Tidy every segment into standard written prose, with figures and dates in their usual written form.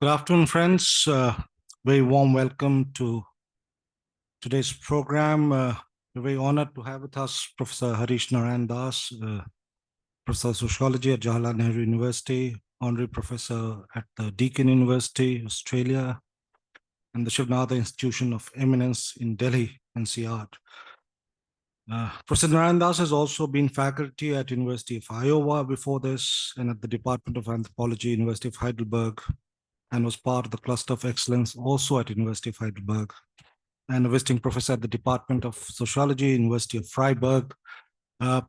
Good afternoon, friends. Very warm welcome to today's program. We're very honored to have with us Professor Harish Naraindas, Professor of Sociology at Jawaharlal Nehru University, Honorary Professor at the Deakin University, Australia, and the Shivnada Institution of Eminence in Delhi, NCR. Professor Naraindas has also been faculty at University of Iowa before this, and at the Department of Anthropology, University of Heidelberg, and was part of the Cluster of Excellence also at University of Heidelberg, and a visiting professor at the Department of Sociology, University of Freiburg. For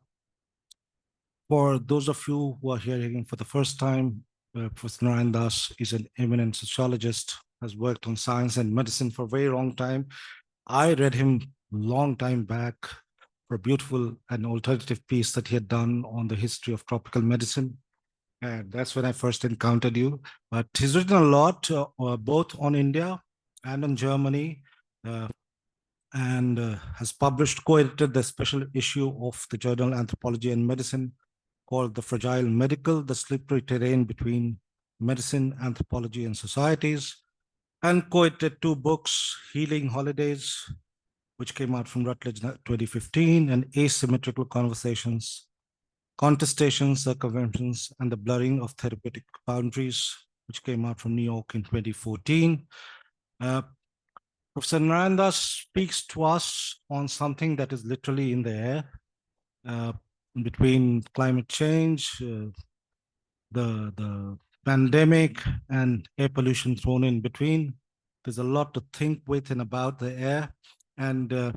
those of you who are hearing for the first time, Professor Naraindas is an eminent sociologist, has worked on science and medicine for a very long time. I read him long time back for a beautiful and alternative piece that he had done on the history of tropical medicine. And that's when I first encountered you. But he's written a lot, both on India and on Germany, and has published, co-edited the special issue of the journal Anthropology and Medicine called The Fragile Medical, the Slippery Terrain Between Medicine, Anthropology, and Societies, and co-edited two books, Healing Holidays, which came out from Routledge 2015, and Asymmetrical Conversations, Contestations, Circumventions, and the Blurring of Therapeutic Boundaries, which came out from New York in 2014. Professor Naraindas speaks to us on something that is literally in the air, between climate change, the pandemic, and air pollution thrown in between. There's a lot to think with and about the air, and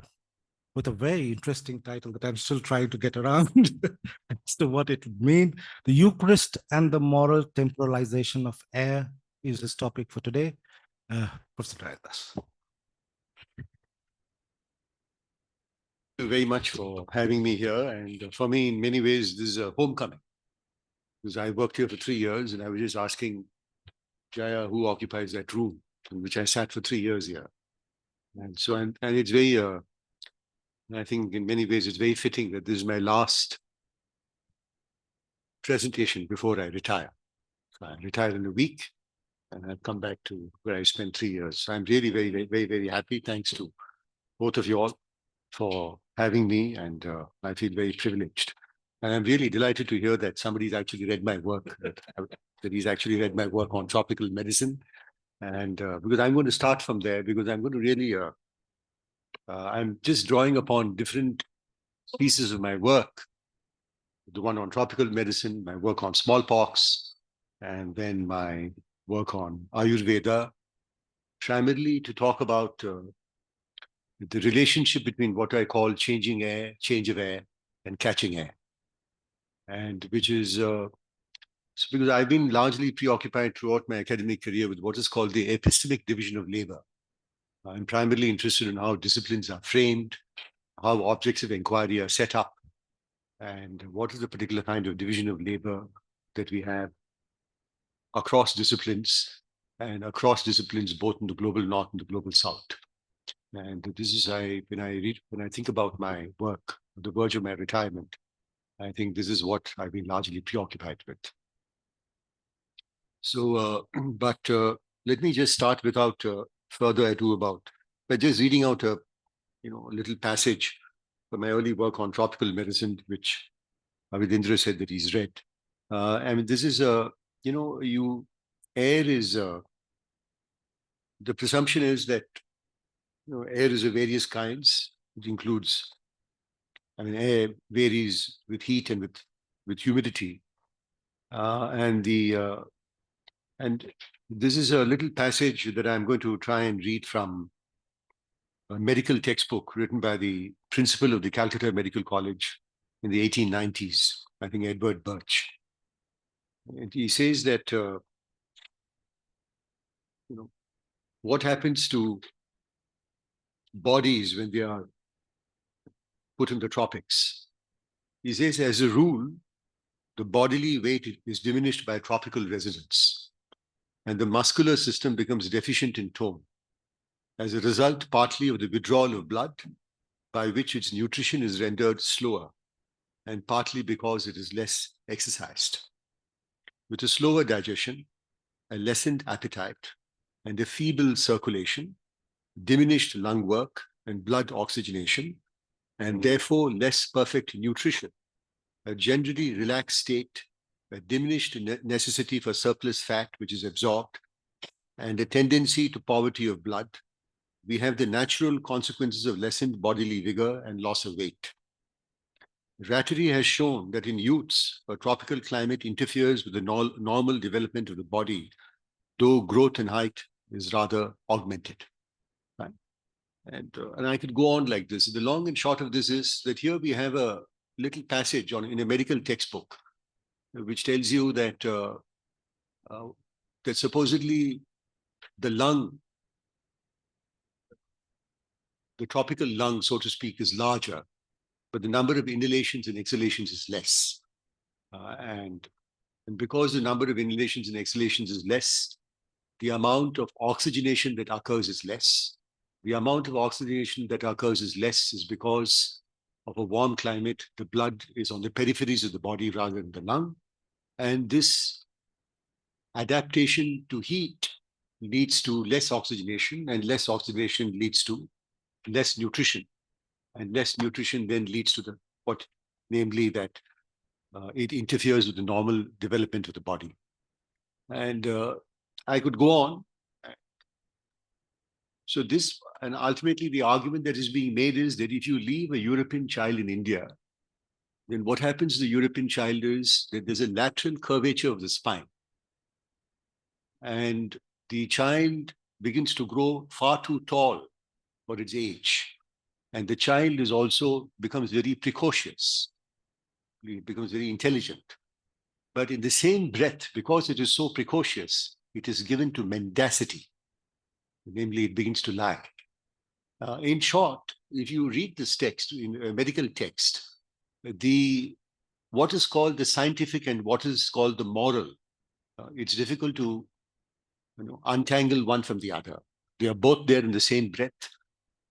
with a very interesting title that I'm still trying to get around as to what it would mean. The Eucharist and the Moral Temporalization of Air is this topic for today. Professor Naraindas. Thank you very much for having me here. And for me, in many ways, this is a homecoming. Because I worked here for 3 years, and I was just asking Jaya who occupies that room, in which I sat for 3 years here. And so, and it's very, I think in many ways, it's very fitting that this is my last presentation before I retire. So I retire in a week, and I've come back to where I spent 3 years. So I'm really very, very, very, very happy. Thanks to both of you all for having me, and I feel very privileged. And I'm really delighted to hear that somebody's actually read my work, that he's actually read my work on tropical medicine. And because I'm going to start from there, because I'm going to really, I'm just drawing upon different pieces of my work. The one on tropical medicine, my work on smallpox, and then my work on Ayurveda, primarily to talk about the relationship between what I call changing air, change of air, and catching air. And which is, so because I've been largely preoccupied throughout my academic career with what is called the epistemic division of labor. I'm primarily interested in how disciplines are framed, how objects of inquiry are set up, and what is the particular kind of division of labor that we have across disciplines, and across disciplines both in the global north and the global south. And this is, when I think about my work, the verge of my retirement, I think this is what I've been largely preoccupied with. So, let me just start without further ado by just reading out a little passage from my early work on tropical medicine, which Awadhendra said that he's read. I mean, this is air is, the presumption is that air is of various kinds. It includes, air varies with heat and with humidity. And this is a little passage that I'm going to try and read from a medical textbook written by the principal of the Calcutta Medical College in the 1890s, I think Edward Birch. And he says that, what happens to bodies when they are put in the tropics. He says, as a rule, the bodily weight is diminished by tropical residence, and the muscular system becomes deficient in tone, as a result partly of the withdrawal of blood, by which its nutrition is rendered slower, and partly because it is less exercised. With a slower digestion, a lessened appetite, and a feeble circulation, diminished lung work and blood oxygenation, and therefore less perfect nutrition, a generally relaxed state, a diminished necessity for surplus fat which is absorbed, and a tendency to poverty of blood, we have the natural consequences of lessened bodily vigor and loss of weight. Rattery has shown that in youths, a tropical climate interferes with the normal development of the body, though growth and height is rather augmented. Right? And I could go on like this. The long and short of this is that here we have a little passage in a medical textbook, which tells you that that supposedly the lung, the tropical lung, so to speak, is larger, but the number of inhalations and exhalations is less. And because the number of inhalations and exhalations is less, the amount of oxygenation that occurs is less. The amount of oxygenation that occurs is less is because of a warm climate. The blood is on the peripheries of the body rather than the lung. And this adaptation to heat leads to less oxygenation, and less oxygenation leads to less nutrition. And less nutrition then leads to namely that it interferes with the normal development of the body. And I could go on. So this, and ultimately the argument that is being made is that if you leave a European child in India, then what happens to the European child is that there's a lateral curvature of the spine. And the child begins to grow far too tall for its age. And the child is also becomes very precocious. It becomes very intelligent. But in the same breath, because it is so precocious, it is given to mendacity. Namely, it begins to lag. In short, if you read this text, in a medical text, what is called the scientific and what is called the moral, it's difficult to untangle one from the other. They are both there in the same breath.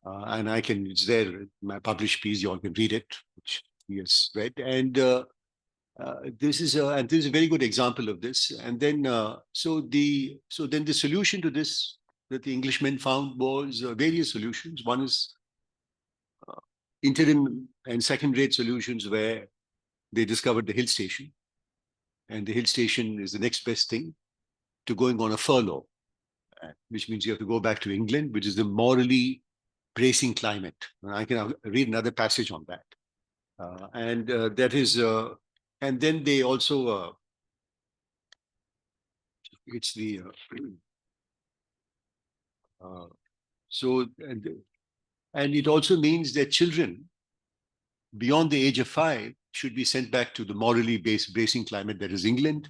And it's there in my published piece, you all can read it, which he has read. And this is a very good example of this. And then, so then the solution to this that the Englishmen found was various solutions. One is interim and second-rate solutions where they discovered the hill station. And the hill station is the next best thing to going on a furlough, which means you have to go back to England, which is the morally bracing climate. And I can read another passage on that. That is, and then they also, it's the, and it also means that children beyond the age of 5 should be sent back to the morally bracing climate that is England,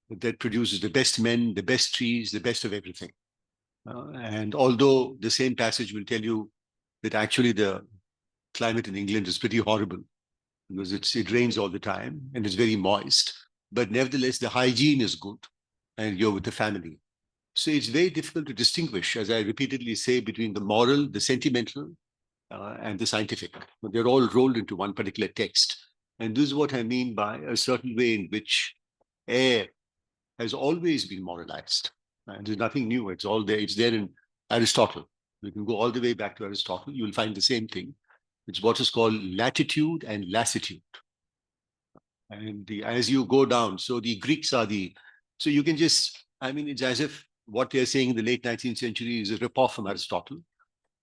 that produces the best men, the best trees, the best of everything. And although the same passage will tell you that actually the climate in England is pretty horrible because it rains all the time and it's very moist, but nevertheless the hygiene is good and you're with the family. So it's very difficult to distinguish, as I repeatedly say, between the moral, the sentimental, and the scientific. But they're all rolled into one particular text. And this is what I mean by a certain way in which air has always been moralized. And there's nothing new. It's all there. It's there in Aristotle. You can go all the way back to Aristotle. You will find the same thing. It's what is called latitude and lassitude. And as you go down, so the Greeks are so you can just, it's as if what they're saying in the late 19th century is a ripoff from Aristotle.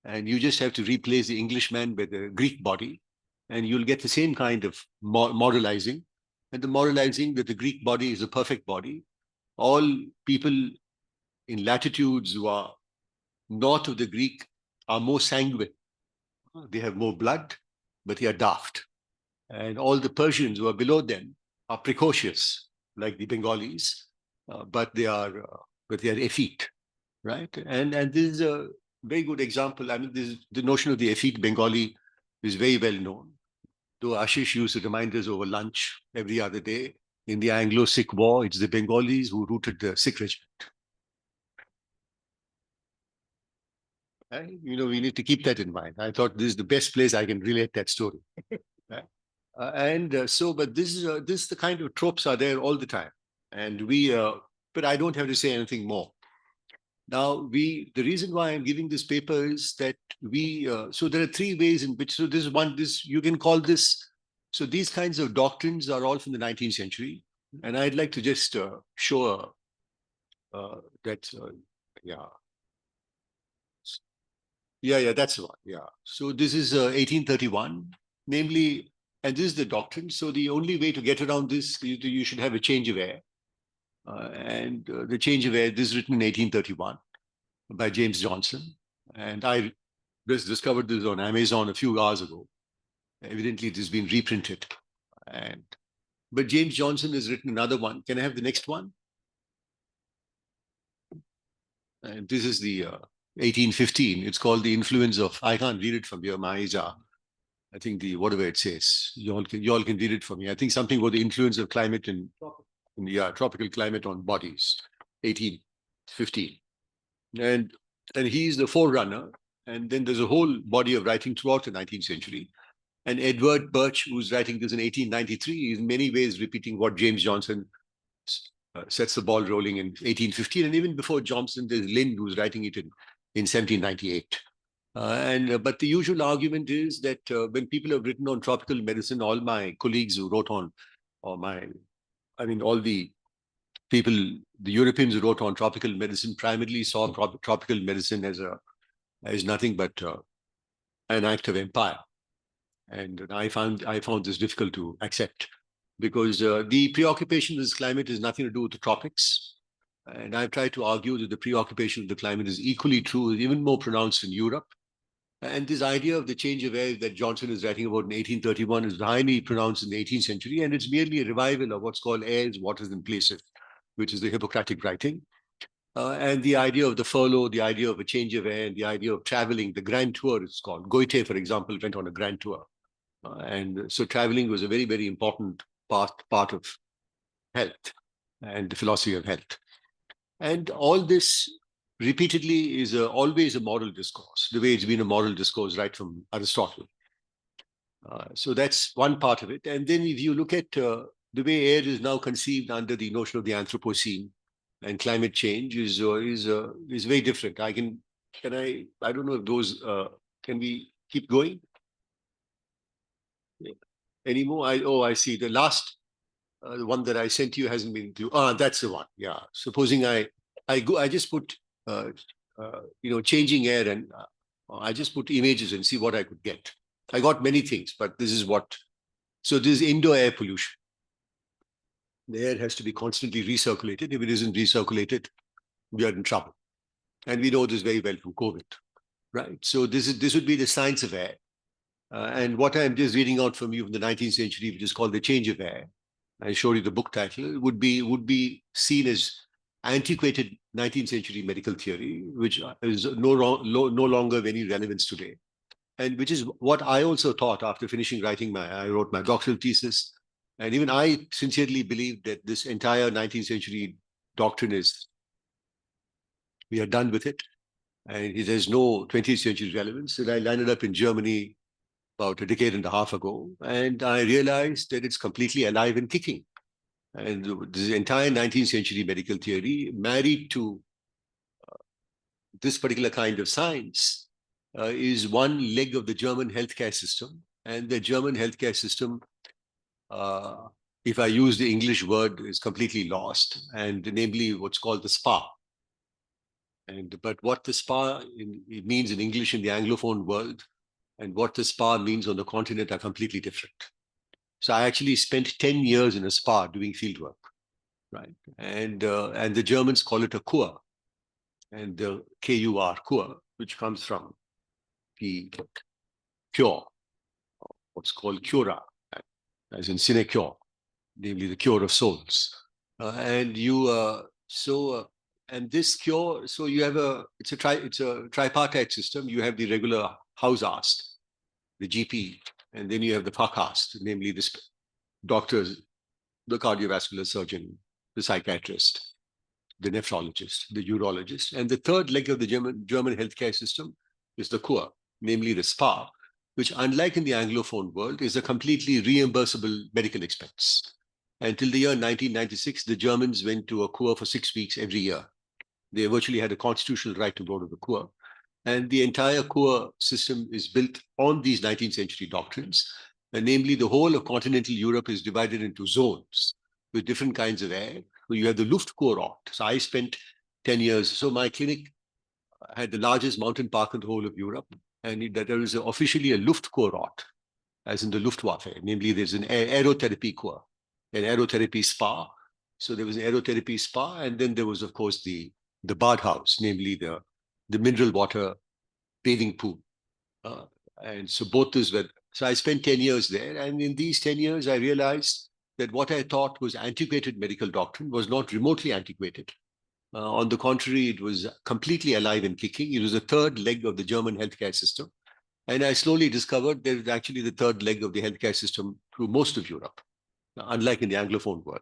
And you just have to replace the Englishman with the Greek body, and you'll get the same kind of moralizing. And the moralizing that the Greek body is a perfect body. All people in latitudes who are north of the Greek are more sanguine. They have more blood, but they are daft. And all the Persians who are below them are precocious, like the Bengalis, but they are effete, right? And this is a very good example. The notion of the effete Bengali is very well known. Though Ashish used to remind us over lunch every other day, in the Anglo-Sikh War, it's the Bengalis who routed the Sikh regiment. We need to keep that in mind. I thought this is the best place I can relate that story. Right? But this is the kind of tropes are there all the time. And but I don't have to say anything more. Now, the reason why I'm giving this paper is that so there are three ways in which, so this, you can call this, so these kinds of doctrines are all from the 19th century. And I'd like to just show that, yeah. Yeah, that's the one. Yeah. So this is 1831, namely, and this is the doctrine. So the only way to get around this, you should have a change of air. The change of air, this is written in 1831 by James Johnson. And I just discovered this on Amazon a few hours ago. Evidently, it has been reprinted. But James Johnson has written another one. Can I have the next one? And this is the 1815. It's called The Influence of, I can't read it from here. My eyes are, I think whatever it says, you all can read it for me. I think something about the influence of climate in tropical climate on bodies, 1815. And he's the forerunner. And then there's a whole body of writing throughout the 19th century. And Edward Birch, who's writing this in 1893, is in many ways repeating what James Johnson sets the ball rolling in 1815. And even before Johnson, there's Lind, who's writing it in 1798. But the usual argument is that when people have written on tropical medicine, all my colleagues who wrote on, all the people, the Europeans who wrote on tropical medicine primarily saw tropical medicine as nothing but an act of empire. And I found this difficult to accept because the preoccupation with this climate has nothing to do with the tropics. And I've tried to argue that the preoccupation with the climate is equally true, even more pronounced in Europe. And this idea of the change of air that Johnson is writing about in 1831 is highly pronounced in the 18th century. And it's merely a revival of what's called airs, waters, and places, which is the Hippocratic writing. And the idea of the furlough, the idea of a change of air, and the idea of traveling, the grand tour it's called. Goethe, for example, went on a grand tour. And so traveling was a very, very important part of health and the philosophy of health. And all this repeatedly is always a moral discourse, the way it's been a moral discourse right from Aristotle. So that's one part of it. And then if you look at the way air is now conceived under the notion of the Anthropocene and climate change is very different. I don't know if those, can we keep going? Anymore? I see. The last one that I sent you hasn't been included. That's the one. Yeah. Supposing I just put changing air, and I just put images and see what I could get. I got many things, but this is what. So this is indoor air pollution. The air has to be constantly recirculated. If it isn't recirculated, we are in trouble, and we know this very well from COVID, right? So this would be the science of air. And what I'm just reading out from you from the 19th century, which is called The Change of Air, I showed you the book title, would be seen as antiquated 19th century medical theory, which is no longer of any relevance today. And which is what I also thought after finishing I wrote my doctoral thesis. And even I sincerely believe that this entire 19th century doctrine we are done with it. And it has no 20th century relevance. And I landed up in Germany about a decade and a half ago, and I realized that it's completely alive and kicking. And this entire 19th century medical theory, married to this particular kind of science, is one leg of the German healthcare system. And the German healthcare system, if I use the English word, is completely lost, and namely what's called the spa. But what the spa it means in English in the Anglophone world and what the spa means on the continent are completely different. So I actually spent 10 years in a spa doing field work, right? And the Germans call it a Kur, and the K-U-R, Kur, which comes from the cure, what's called cura, as in sinecure, namely the cure of souls. And this cure, so you have it's a tripartite system. You have the regular Hausarzt, the GP, and then you have the Facharzt, namely the doctors, the cardiovascular surgeon, the psychiatrist, the nephrologist, the urologist. And the third leg of the German healthcare system is the Kur, namely the spa, which unlike in the Anglophone world is a completely reimbursable medical expense. Until the year 1996, the Germans went to a kur for 6 weeks every year. They virtually had a constitutional right to go to the kur. And the entire kur system is built on these 19th century doctrines. And namely, the whole of continental Europe is divided into zones with different kinds of air. So you have the Luftkurort. So I spent 10 years. So my clinic had the largest mountain park in the whole of Europe. And there is officially a Luftkurort, as in the Luftwaffe. Namely, there's an aerotherapy kur, an aerotherapy spa. So there was an aerotherapy spa. And then there was, of course, the bathhouse, namely the mineral water bathing pool. And so both those were, so I spent 10 years there. And in these 10 years, I realized that what I thought was antiquated medical doctrine was not remotely antiquated. On the contrary, it was completely alive and kicking. It was the third leg of the German healthcare system. And I slowly discovered that it was actually the third leg of the healthcare system through most of Europe, unlike in the Anglophone world.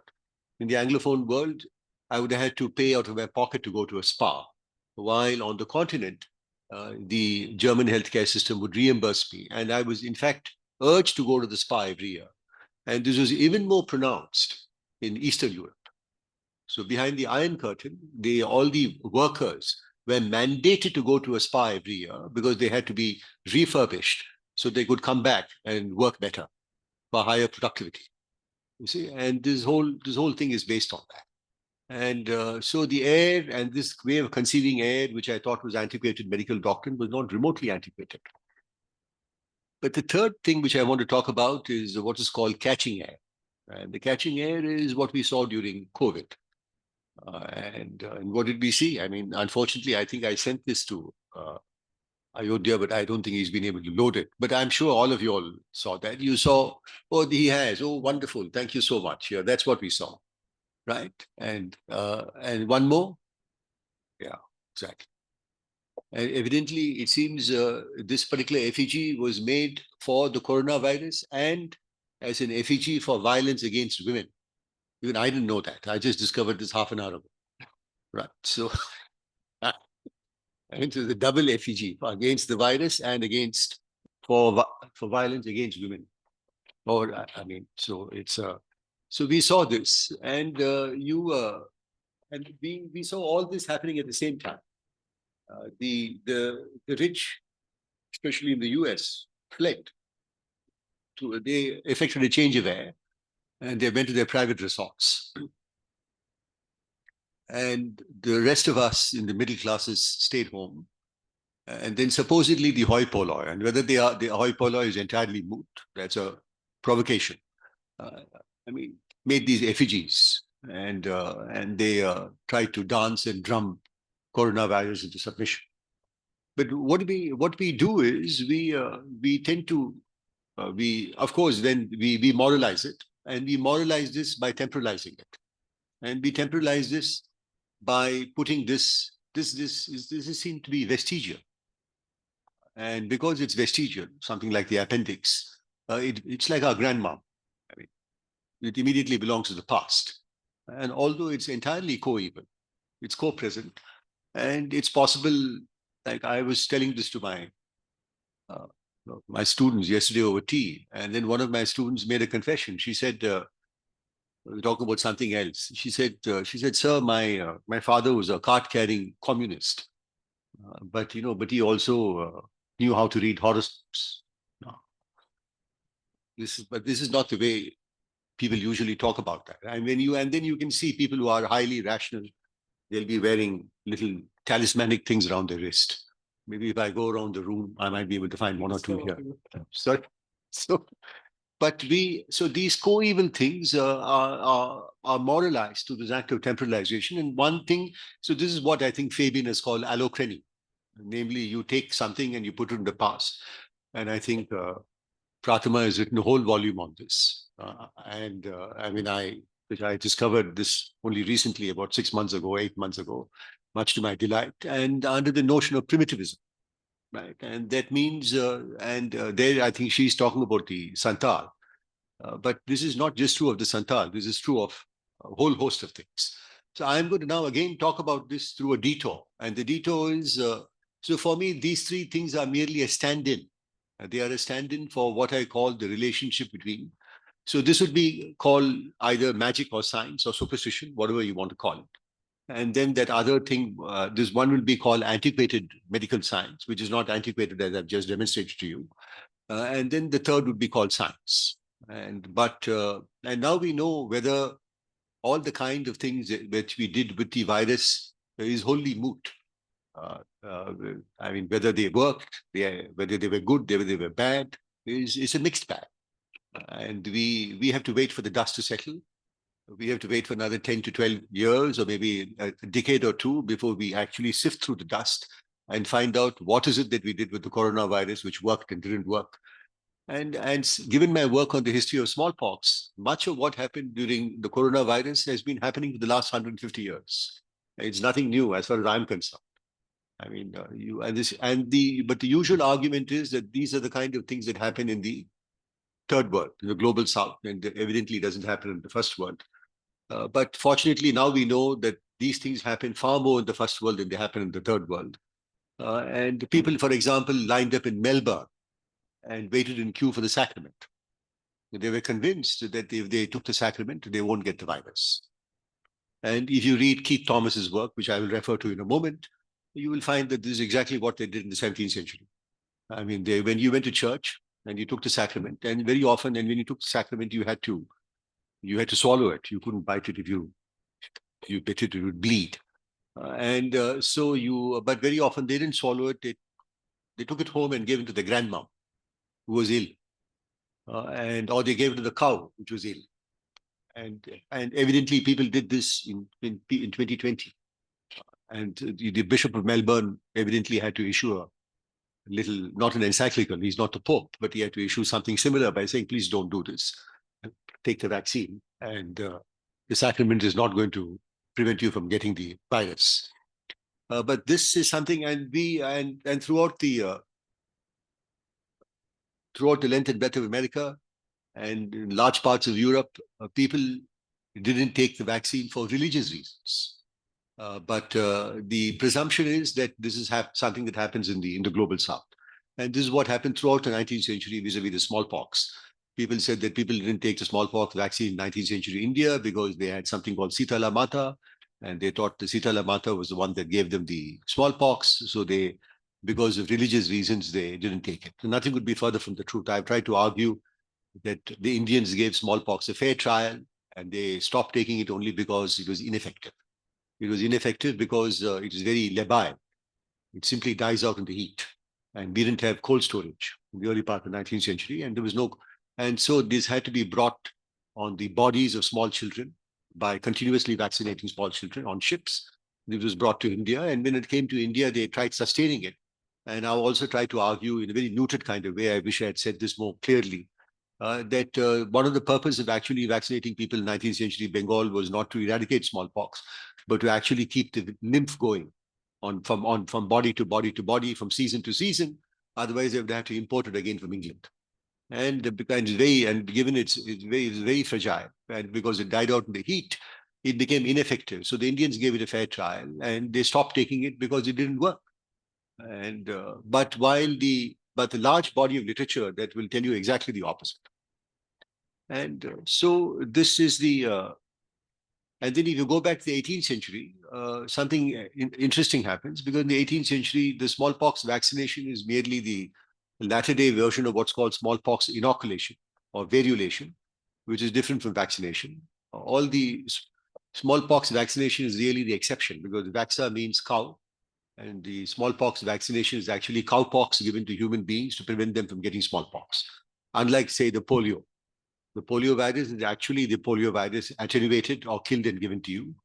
In the Anglophone world, I would have had to pay out of my pocket to go to a spa, while on the continent, the German healthcare system would reimburse me. And I was, in fact, urged to go to the spa every year. And this was even more pronounced in Eastern Europe. So behind the Iron Curtain, all the workers were mandated to go to a spa every year because they had to be refurbished so they could come back and work better for higher productivity. You see, and this whole thing is based on that. And so the air and this way of conceiving air, which I thought was antiquated medical doctrine, was not remotely antiquated. But the third thing which I want to talk about is what is called catching air. And the catching air is what we saw during COVID. And what did we see? I mean, unfortunately, I think I sent this to Ayodhya, but I don't think he's been able to load it. But I'm sure all of you all saw that. You saw, oh, he has. Oh, wonderful. Thank you so much. Yeah, that's what we saw. Right. And one more. Yeah, exactly. And evidently, it seems this particular effigy was made for the coronavirus and as an effigy for violence against women. Even I didn't know that. I just discovered this half an hour ago. Right. So it was a double effigy against the virus and against for violence against women. Or I mean, so it's so we saw this, and we saw all this happening at the same time. The rich, especially in the US, fled. They effected a change of air, and they went to their private resorts. And the rest of us in the middle classes stayed home. And then supposedly the hoi polloi, and whether the hoi polloi is entirely moot, that's a provocation. I mean, made these effigies, and they tried to dance and drum coronavirus into submission. But what we do is we tend to of course then we moralize it, and we moralize this by temporalizing it, and we temporalize this by putting this is seen to be vestigial, and because it's vestigial, something like the appendix, it's like our grandmom. I mean, it immediately belongs to the past, and although it's entirely co-eval, it's co-present, and it's possible. Like I was telling this to my students yesterday over tea, and then one of my students made a confession. She said, talk about something else. She said, sir, my father was a card-carrying communist, but he also knew how to read horoscopes. No. This is not the way people usually talk about that. And then you can see people who are highly rational. They'll be wearing little talismanic things around their wrist. Maybe if I go around the room, I might be able to find one or two here. Sorry. So these co-eval things are moralized to this act of temporalization. And one thing, so this is what I think Fabian has called allochrony. Namely, you take something and you put it in the past. And I think Prathama has written a whole volume on this. I mean, I discovered this only recently, about 6 months ago, 8 months ago, much to my delight, and under the notion of primitivism, right? And that means, there I think she's talking about the Santal, but this is not just true of the Santal, this is true of a whole host of things. So I'm going to now again talk about this through a detour, and the detour is, so for me, these three things are merely a stand-in. They are a stand-in for what I call the relationship between So this would be called either magic or science or superstition, whatever you want to call it. And then that other thing, this one will be called antiquated medical science, which is not antiquated as I've just demonstrated to you. And then the third would be called science. And now we know whether all the kind of things that we did with the virus is wholly moot. I mean, whether they worked, whether they were good, whether they were bad, is a mixed bag. And we have to wait for the dust to settle. We have to wait for another 10 to 12 years or maybe a decade or two before we actually sift through the dust and find out what is it that we did with the coronavirus, which worked and didn't work. And given my work on the history of smallpox, much of what happened during the coronavirus has been happening for the last 150 years. It's nothing new as far as I'm concerned. I mean, but the usual argument is that these are the kind of things that happen in the third world, in the global south, and evidently doesn't happen in the first world. But fortunately, now we know that these things happen far more in the first world than they happen in the third world. And people, for example, lined up in Melbourne and waited in queue for the sacrament. They were convinced that if they took the sacrament, they won't get the virus. And if you read Keith Thomas's work, which I will refer to in a moment, you will find that this is exactly what they did in the 17th century. I mean, when you went to church and you took the sacrament, and very often, and when you took the sacrament, you had to swallow it. You couldn't bite it if you bit it, it would bleed. But very often they didn't swallow it. They took it home and gave it to the grandma who was ill. Or they gave it to the cow, which was ill. And evidently people did this in 2020. And the Bishop of Melbourne evidently had to issue a little, not an encyclical, he's not the Pope, but he had to issue something similar by saying, please don't do this. Take the vaccine. And the sacrament is not going to prevent you from getting the virus. But this is something, and throughout the length and breadth of America and in large parts of Europe, people didn't take the vaccine for religious reasons. But the presumption is that this is something that happens in the global south. And this is what happened throughout the 19th century vis-a-vis the smallpox. People said that people didn't take the smallpox vaccine in 19th century India because they had something called Sitala Mata, and they thought the Sitala Mata was the one that gave them the smallpox. So because of religious reasons, they didn't take it. So nothing could be further from the truth. I've tried to argue that the Indians gave smallpox a fair trial, and they stopped taking it only because it was ineffective. It was ineffective because it is very labile. It simply dies out in the heat. And we didn't have cold storage in the early part of the 19th century. And there was no, and so this had to be brought on the bodies of small children by continuously vaccinating small children on ships. It was brought to India. And when it came to India, they tried sustaining it. And I also tried to argue in a very neutered kind of way, I wish I had said this more clearly, that one of the purposes of actually vaccinating people in 19th century Bengal was not to eradicate smallpox, but to actually keep the lymph going from body to body to body, from season to season. Otherwise, they would have to import it again from England. And given it's very fragile, and because it died out in the heat, it became ineffective. So the Indians gave it a fair trial, and they stopped taking it because it didn't work. And but the large body of literature that will tell you exactly the opposite. And so this is and then if you go back to the 18th century, something interesting happens, because in the 18th century, the smallpox vaccination is merely the latter-day version of what's called smallpox inoculation or variolation, which is different from vaccination. All the smallpox vaccination is really the exception, because vaxa means cow, and the smallpox vaccination is actually cowpox given to human beings to prevent them from getting smallpox. Unlike, say, the polio. The polio virus is actually the polio virus attenuated or killed and given to you.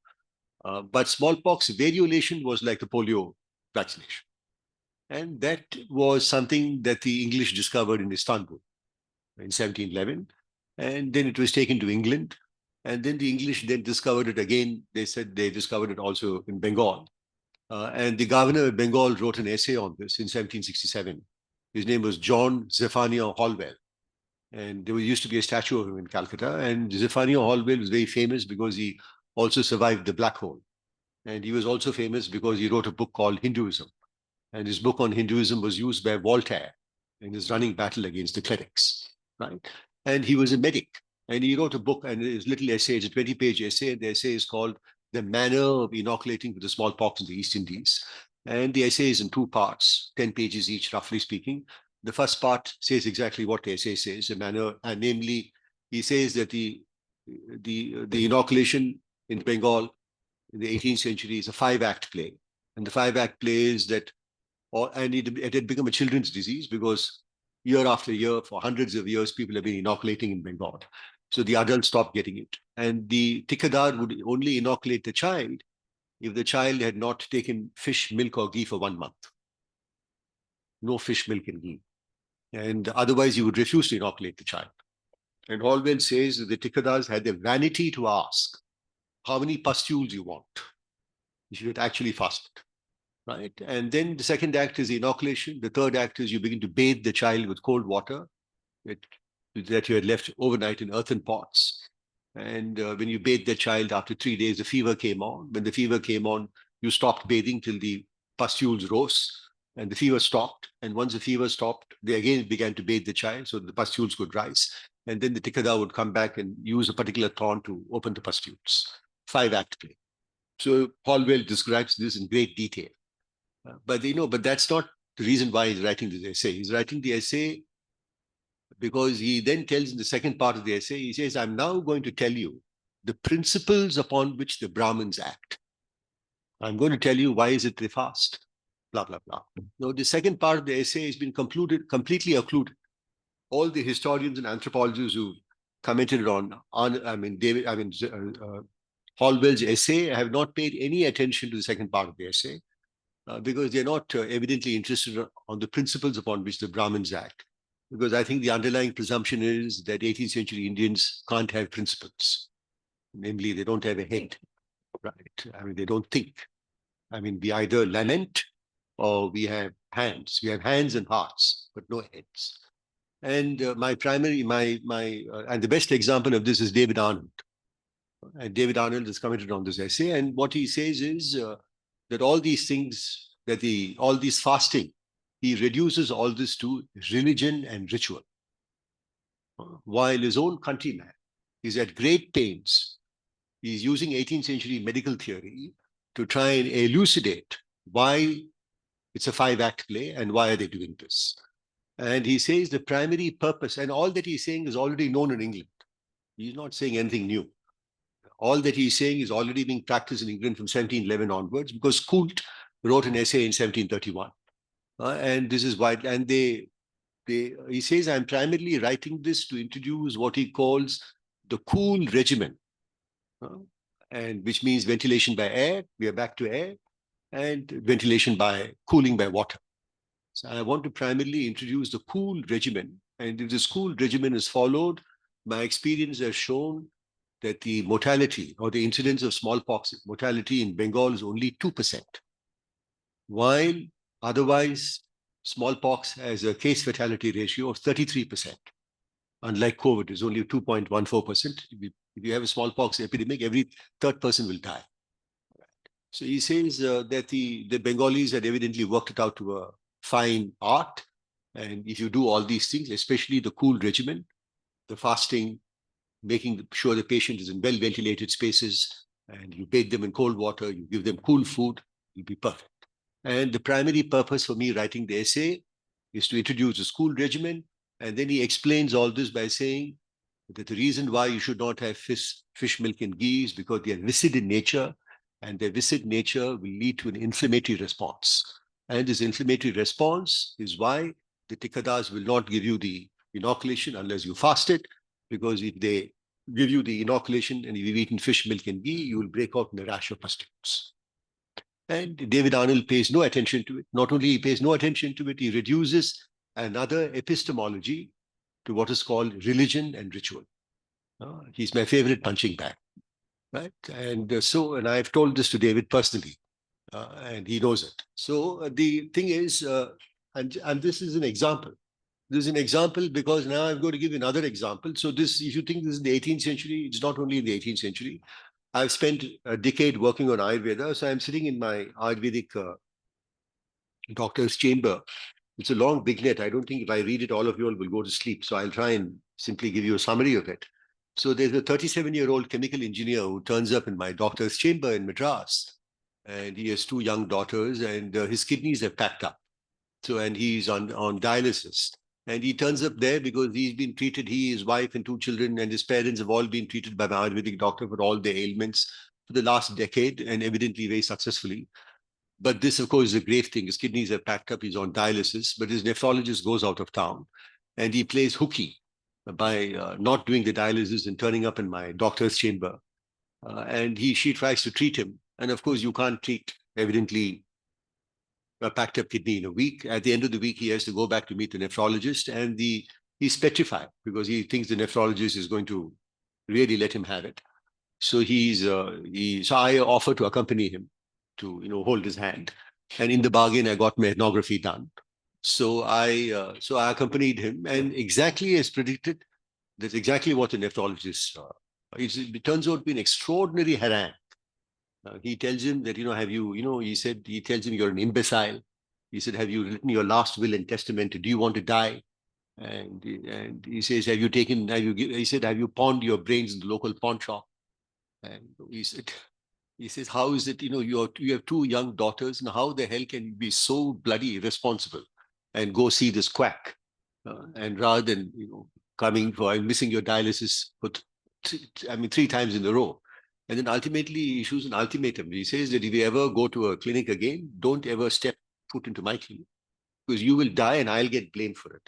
But smallpox variolation was like the polio vaccination. And that was something that the English discovered in Istanbul in 1711. And then it was taken to England. And then the English then discovered it again. They said they discovered it also in Bengal. And the governor of Bengal wrote an essay on this in 1767. His name was John Zephaniah Holwell. And there used to be a statue of him in Calcutta. And Zephaniah Holwell was very famous because he also survived the black hole. And he was also famous because he wrote a book called Hinduism. And his book on Hinduism was used by Voltaire in his running battle against the clerics, right? And he was a medic. And he wrote a book, and his little essay, it's a 20-page essay. The essay is called The Manner of Inoculating with the Smallpox in the East Indies. And the essay is in 2 parts, 10 pages each, roughly speaking. The first part says exactly what the essay says, the manner, and namely, he says that the inoculation in Bengal in the 18th century is a 5-act play. And the 5-act play is that, and it had become a children's disease because year after year, for hundreds of years, people have been inoculating in Bengal. So the adults stopped getting it. And the tikadar would only inoculate the child if the child had not taken fish, milk, or ghee for 1 month. No fish, milk, and ghee. And otherwise, you would refuse to inoculate the child. And Hallwell says that the tikadars had the vanity to ask how many pustules you want. You should actually fast it, right? And then the second act is the inoculation. The third act is you begin to bathe the child with cold water that you had left overnight in earthen pots. And when you bathed the child, after 3 days, the fever came on. When the fever came on, you stopped bathing till the pustules rose, and the fever stopped. And once the fever stopped, they again began to bathe the child so the pustules could rise. And then the tikada would come back and use a particular thorn to open the pustules. 5-act play. So Hallwell describes this in great detail. But that's not the reason why he's writing this essay. He's writing the essay because he then tells in the second part of the essay, he says, I'm now going to tell you the principles upon which the Brahmins act. I'm going to tell you why is it they fast, blah, blah, blah. Now, the second part of the essay has been completely occluded. All the historians and anthropologists who commented on Hallwell's essay have not paid any attention to the second part of the essay because they're not evidently interested on the principles upon which the Brahmins act. Because I think the underlying presumption is that 18th century Indians can't have principles. Namely, they don't have a head, right? I mean, they don't think. I mean, we either lament or we have hands. We have hands and hearts, but no heads. And and the best example of this is David Arnold. And David Arnold has commented on this essay. And what he says is that all these things, all this fasting, he reduces all this to religion and ritual. While his own countryman is at great pains, he's using 18th century medical theory to try and elucidate why it's a 5-act play and why are they doing this. And he says the primary purpose, and all that he's saying is already known in England. He's not saying anything new. All that he's saying is already being practiced in England from 1711 onwards, because Coult wrote an essay in 1731. And this is why, and he says, I'm primarily writing this to introduce what he calls the cool regimen, and which means ventilation by air. We are back to air, and ventilation by cooling by water. So I want to primarily introduce the cool regimen. And if this cool regimen is followed, my experience has shown that the mortality or the incidence of smallpox mortality in Bengal is only 2%. While otherwise, smallpox has a case fatality ratio of 33%. Unlike COVID, it's only 2.14%. If you have a smallpox epidemic, every third person will die. So he says that the Bengalis had evidently worked it out to a fine art. And if you do all these things, especially the cool regimen, the fasting, making sure the patient is in well-ventilated spaces, and you bathe them in cold water, you give them cool food, you'll be perfect. And the primary purpose for me writing the essay is to introduce a school regimen. And then he explains all this by saying that the reason why you should not have fish milk, and ghee is because they are viscid in nature, and their viscid nature will lead to an inflammatory response. And this inflammatory response is why the tikadars will not give you the inoculation unless you fast it, because if they give you the inoculation and you've eaten fish milk and ghee, you will break out in a rash of pustules. And David Arnold pays no attention to it. Not only he pays no attention to it, he reduces another epistemology to what is called religion and ritual. He's my favorite punching bag, right? And and I've told this to David personally, and he knows it. So the thing is, and this is an example. This is an example because now I'm going to give another example. So this, if you think this is the 18th century, it's not only in the 18th century. I've spent a decade working on Ayurveda. So I'm sitting in my Ayurvedic doctor's chamber. It's a long vignette. I don't think if I read it, all of you all will go to sleep. So I'll try and simply give you a summary of it. So there's a 37-year-old chemical engineer who turns up in my doctor's chamber in Madras, and he has 2 young daughters, and his kidneys have packed up. So, and he's on dialysis. And he turns up there because he's been treated, he, his wife, and 2 children, and his parents have all been treated by my Ayurvedic doctor for all their ailments for the last decade, and evidently very successfully. But this, of course, is a grave thing. His kidneys are packed up, he's on dialysis, but his nephrologist goes out of town and he plays hooky by not doing the dialysis and turning up in my doctor's chamber. And she tries to treat him. And of course, you can't treat, evidently, a packed up kidney in a week. At the end of the week, he has to go back to meet the nephrologist, and he's petrified because he thinks the nephrologist is going to really let him have it. So so I offer to accompany him to hold his hand, and in the bargain, I got my ethnography done. So I accompanied him, and exactly as predicted, that's exactly what the nephrologist saw. It turns out to be an extraordinary harangue. He tells him that, he tells him you're an imbecile. He said, have you written your last will and testament? Do you want to die? And he says, he said, have you pawned your brains in the local pawn shop? And he says, how is it, you have 2 young daughters, and how the hell can you be so bloody irresponsible and go see this quack? And rather than, coming for and missing your dialysis for 3 times in a row. And then ultimately he issues an ultimatum. He says that if you ever go to a clinic again, don't ever step foot into my clinic, because you will die and I'll get blamed for it.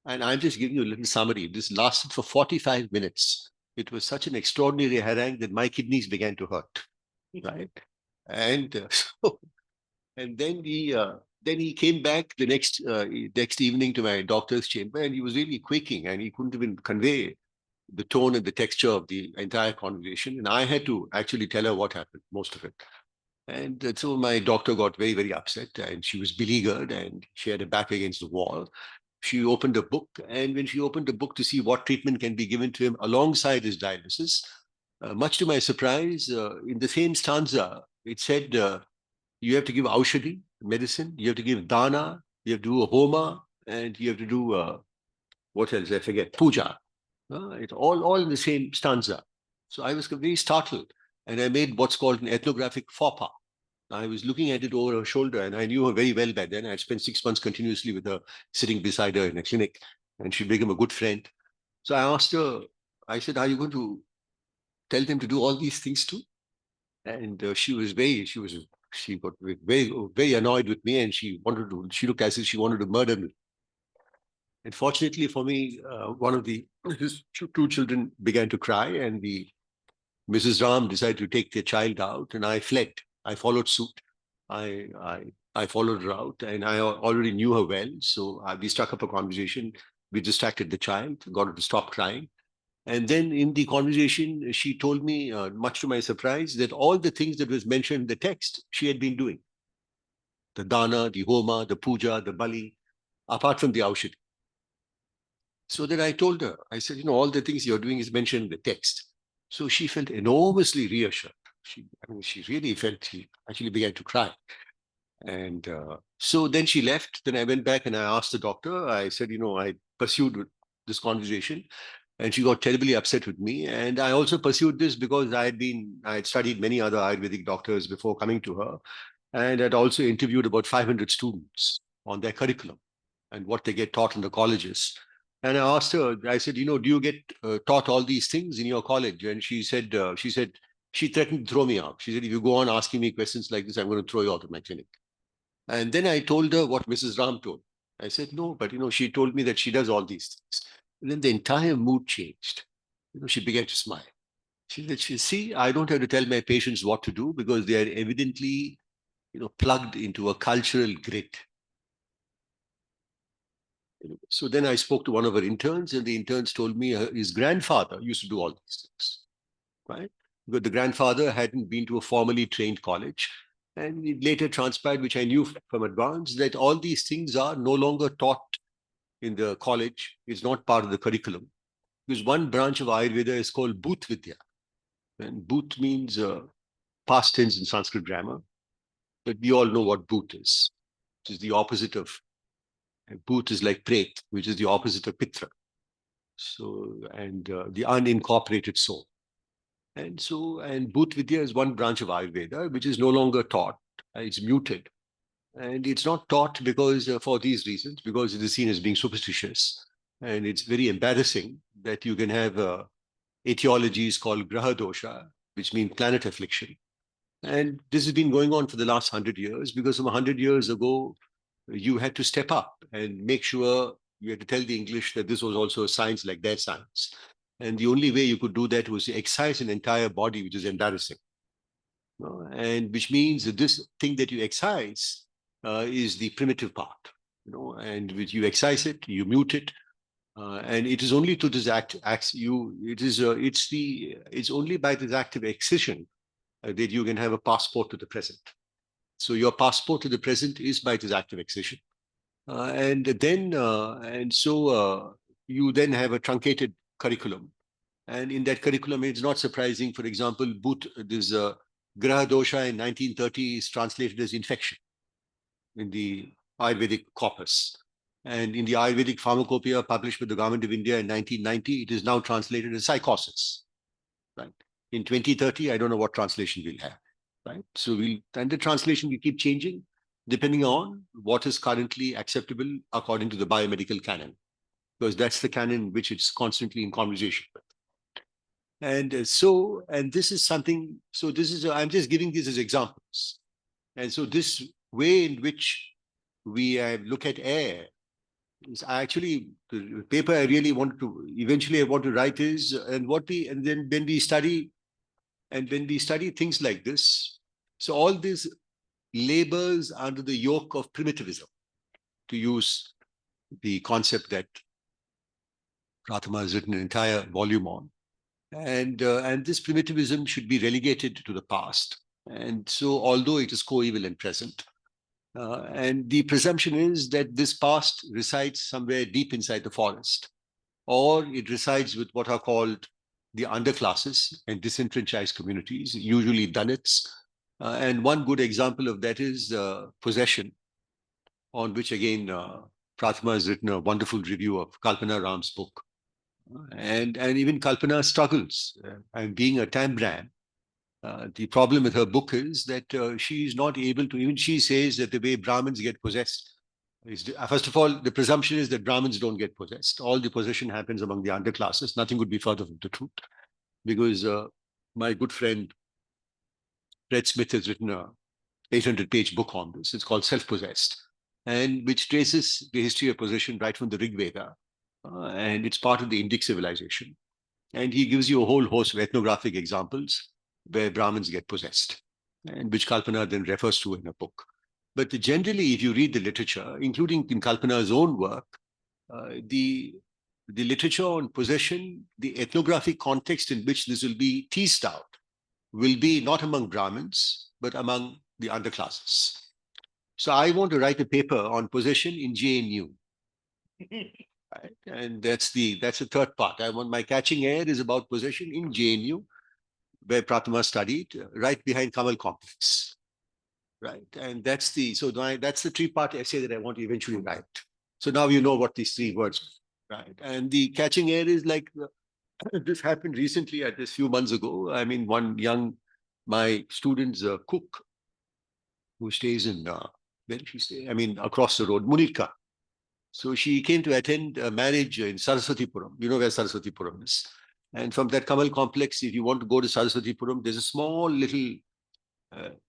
And I'm just giving you a little summary. This lasted for 45 minutes. It was such an extraordinary harangue that my kidneys began to hurt, right? And and then he came back the next evening to my doctor's chamber, and he was really quaking, and he couldn't even convey the tone and the texture of the entire conversation. And I had to actually tell her what happened, most of it. And so my doctor got very, very upset, and she was beleaguered, and she had her back against the wall. She opened a book, and when she opened the book to see what treatment can be given to him alongside his dialysis, much to my surprise, in the same stanza, it said, you have to give aushadhi, medicine, you have to give dana, you have to do a homa, and you have to do, what else, I forget, puja. It's all in the same stanza. So I was very startled, and I made what's called an ethnographic faux pas. I was looking at it over her shoulder, and I knew her very well back then. I had spent 6 months continuously with her, sitting beside her in a clinic, and she became a good friend. So I asked her, I said, are you going to tell them to do all these things too? And she got very, very annoyed with me, and she looked as if she wanted to murder me. And fortunately for me, one of his 2 children began to cry, and Mrs. Ram decided to take their child out, and I fled. I followed suit. I followed her out, and I already knew her well. So we struck up a conversation. We distracted the child, got her to stop crying. And then in the conversation, she told me, much to my surprise, that all the things that was mentioned in the text, she had been doing. The dana, the homa, the puja, the bali, apart from the aushadhi. So then I told her, I said, all the things you're doing is mentioned in the text. So she felt enormously reassured. She really felt, she actually began to cry. And so then she left. Then I went back and I asked the doctor, I said, I pursued this conversation, and she got terribly upset with me. And I also pursued this because I had studied many other Ayurvedic doctors before coming to her. And I'd also interviewed about 500 students on their curriculum and what they get taught in the colleges. And I asked her, I said, do you get taught all these things in your college? And she said, she threatened to throw me out. She said, if you go on asking me questions like this, I'm going to throw you out of my clinic. And then I told her what Mrs. Ram told. I said, no, but she told me that she does all these things. And then the entire mood changed. She began to smile. She said, see, I don't have to tell my patients what to do because they are evidently, plugged into a cultural grid. So then I spoke to one of her interns, and the interns told me his grandfather used to do all these things, right? Because the grandfather hadn't been to a formally trained college. And it later transpired, which I knew from advance, that all these things are no longer taught in the college. It's not part of the curriculum. Because one branch of Ayurveda is called Bhut Vidya. And Bhut means past tense in Sanskrit grammar. But we all know what Bhut is, which is the opposite of, Bhut is like Pret, which is the opposite of Pitra. So, and the unincorporated soul. And so, and Bhut Vidya is one branch of Ayurveda, which is no longer taught. It's muted. And it's not taught because for these reasons, because it is seen as being superstitious. And it's very embarrassing that you can have etiologies called Graha Dosha, which mean planet affliction. And this has been going on for the last 100 years, because from 100 years ago, you had to step up and make sure you had to tell the English that this was also a science like their science. And the only way you could do that was to excise an entire body, which is embarrassing. And which means that this thing that you excise is the primitive part, and which you excise it, you mute it, and it is only to this it's only by this act of excision that you can have a passport to the present. So your passport to the present is by this act of excision. You then have a truncated curriculum. And in that curriculum, it's not surprising, for example, this Graha Dosha in 1930 is translated as infection in the Ayurvedic corpus. And in the Ayurvedic Pharmacopoeia published by the Government of India in 1990, it is now translated as psychosis. Right? In 2030, I don't know what translation we'll have. Right? So and the translation will keep changing depending on what is currently acceptable according to the biomedical canon, because that's the canon which it's constantly in conversation with. And this is something, I'm just giving these as examples. And so this way in which we look at air is actually the paper I really want to write is, and then when we study things like this, so all these labors under the yoke of primitivism, to use the concept that Prathama has written an entire volume on. And this primitivism should be relegated to the past. And so, although it is co-eval and present, and the presumption is that this past resides somewhere deep inside the forest, or it resides with what are called the underclasses and disenfranchised communities, usually Dalits. And one good example of that is possession, on which again Prathama has written a wonderful review of Kalpana Ram's book. And even Kalpana struggles. And being a Tambran, the problem with her book is that she is not able to, even she says that the way Brahmins get possessed is, first of all, the presumption is that Brahmins don't get possessed. All the possession happens among the underclasses. Nothing could be further from the truth. Because my good friend Fred Smith has written a 800-page book on this. It's called Self-Possessed, and which traces the history of possession right from the Rig Veda. And it's part of the Indic civilization. And he gives you a whole host of ethnographic examples where Brahmins get possessed, and which Kalpana then refers to in her book. But generally, if you read the literature, including in Kalpana's own work, the literature on possession, the ethnographic context in which this will be teased out, will be not among Brahmins, but among the underclasses. So I want to write a paper on possession in JNU. Right? And that's the third part. My catching air is about possession in JNU, where Prathama studied, right behind Kamal Complex. Right. And that's the 3-part essay that I want to eventually write. So now you know what these 3 words are. Right. And the catching air is like, this happened recently, at this few months ago. I mean, my student's cook, who stays in, where did she stay? I mean, across the road, Munirka. So she came to attend a marriage in Saraswatipuram. You know where Saraswatipuram is. And from that Kamal complex, if you want to go to Saraswatipuram, there's a small little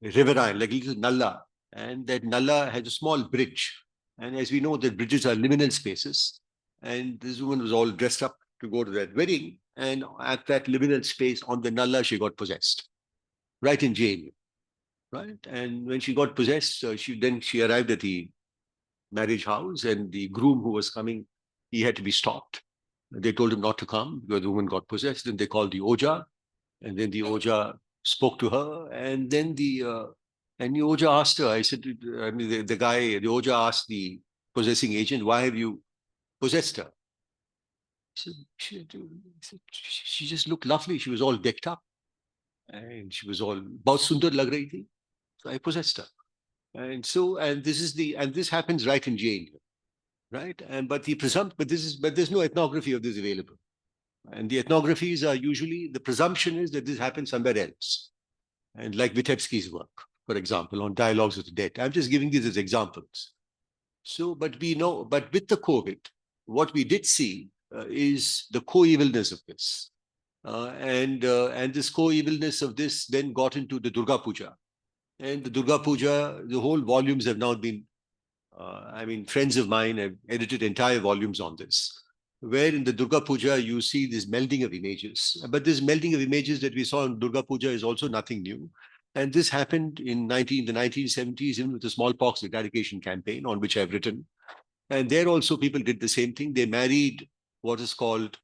riverine, like a little Nalla. And that Nalla has a small bridge. And as we know, that bridges are liminal spaces. And this woman was all dressed up to go to that wedding. And at that liminal space on the Nalla, she got possessed. Right in JNU. Right. And when she got possessed, she arrived at the marriage house, and the groom who was coming, he had to be stopped. They told him not to come because the woman got possessed. Then they called the Oja, and then the Oja spoke to her, and then the Oja asked her. I said, I mean, the Oja asked the possessing agent, "Why have you possessed her?" She just looked lovely. She was all decked up, and she was all बहुत सुंदर लग रही थी. So I possessed her. And this happens right in JNU, right? And but there's no ethnography of this available. And the ethnographies are usually, the presumption is that this happened somewhere else. And like Vitebsky's work, for example, on dialogues with the dead. I'm just giving these as examples. So, but we know, but with the COVID, what we did see is the co-evilness of this. And this co-evilness of this then got into the Durga Puja. And the Durga Puja, the whole volumes have now been, friends of mine have edited entire volumes on this, where in the Durga Puja, you see this melding of images. But this melding of images that we saw in Durga Puja is also nothing new. And this happened in the 1970s, even with the smallpox eradication campaign, on which I've written. And there also people did the same thing. They married what is called,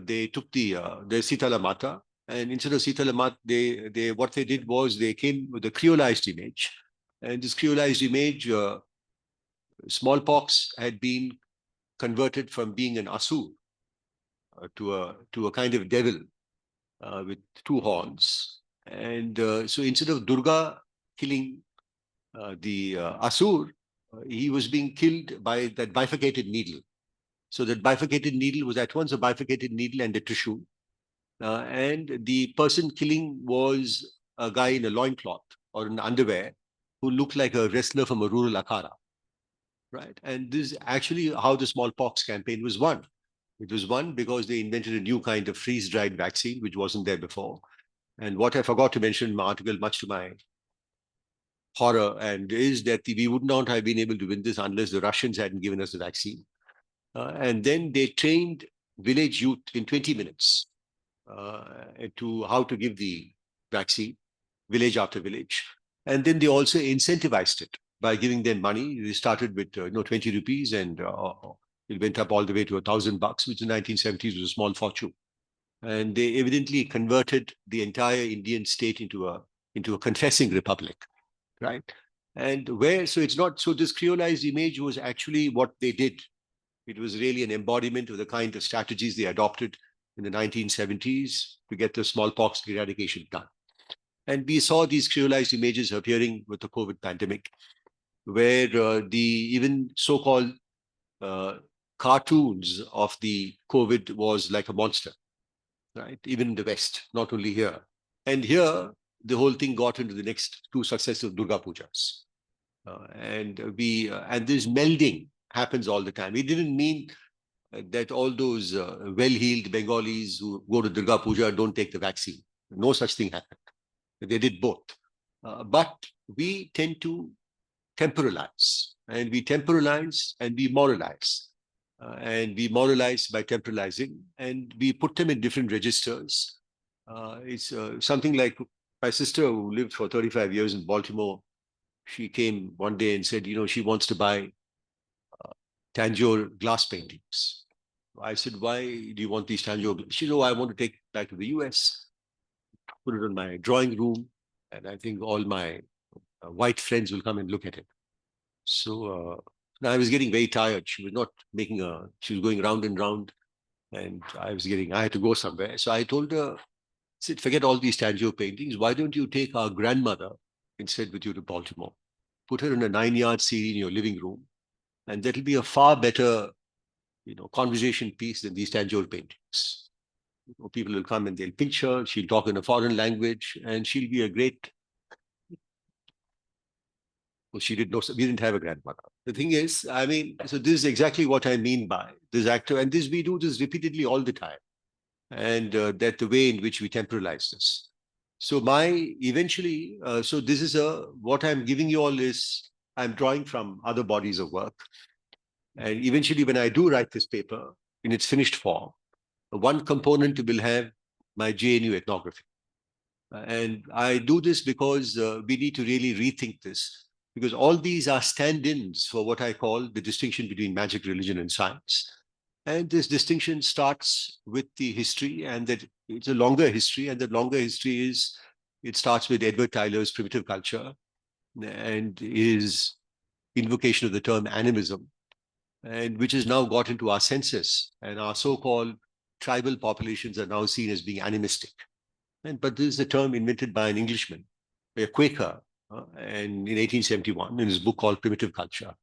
they took the Sitala Mata, and instead of Sitala Mata, what they did was they came with a creolized image. And this creolized image, smallpox had been converted from being an asur to a kind of devil with two horns. And so instead of Durga killing the asur, he was being killed by that bifurcated needle. So that bifurcated needle was at once a bifurcated needle and a trishul. And the person killing was a guy in a loincloth or an underwear who looked like a wrestler from a rural akhara. Right. And this is actually how the smallpox campaign was won. It was won because they invented a new kind of freeze-dried vaccine, which wasn't there before. And what I forgot to mention in my article, much to my horror, and is that we would not have been able to win this unless the Russians hadn't given us the vaccine. And then they trained village youth in 20 minutes to how to give the vaccine, village after village. And then they also incentivized it by giving them money. They started with 20 rupees, and it went up all the way to $1,000, which in the 1970s was a small fortune. And they evidently converted the entire Indian state into a confessing republic, right? And so it's not, so this creolized image was actually what they did. It was really an embodiment of the kind of strategies they adopted in the 1970s to get the smallpox eradication done. And we saw these creolized images appearing with the COVID pandemic, where the even so-called cartoons of the COVID was like a monster, right? Even in the West, not only here. And here, the whole thing got into the next two successive Durga Pujas. And this melding happens all the time. We didn't mean that all those well-heeled Bengalis who go to Durga Puja don't take the vaccine. No such thing happened. They did both. But we tend to temporalize, and we temporalize and we moralize. And we moralize by temporalizing, and we put them in different registers. It's something like my sister, who lived for 35 years in Baltimore. She came one day and said, she wants to buy Tanjore glass paintings. I said, why do you want these Tanjore? She said, I want to take it back to the US, put it in my drawing room, and I think all my white friends will come and look at it. So I was getting very tired. She was not she was going round and round, and I had to go somewhere. So I told her, said, forget all these Tanjore paintings. Why don't you take our grandmother instead with you to Baltimore? Put her in a 9-yard CD in your living room, and that'll be a far better, conversation piece than these Tanjore paintings. People will come and they'll pinch her. She'll talk in a foreign language, and she'll be a great. Well, we didn't have a grandmother. The thing is, so this is exactly what I mean by this actor, and we do this repeatedly all the time, and that the way in which we temporalize this. So so this is what I'm giving you all is, I'm drawing from other bodies of work. And eventually, when I do write this paper in its finished form, one component will have my JNU ethnography. And I do this because we need to really rethink this, because all these are stand-ins for what I call the distinction between magic, religion, and science. And this distinction starts with the history, and that it's a longer history, and the longer history it starts with Edward Tyler's Primitive Culture and his invocation of the term animism, and which has now got into our census, and our so-called tribal populations are now seen as being animistic. But this is a term invented by an Englishman, a Quaker, and in 1871, in his book called Primitive Culture.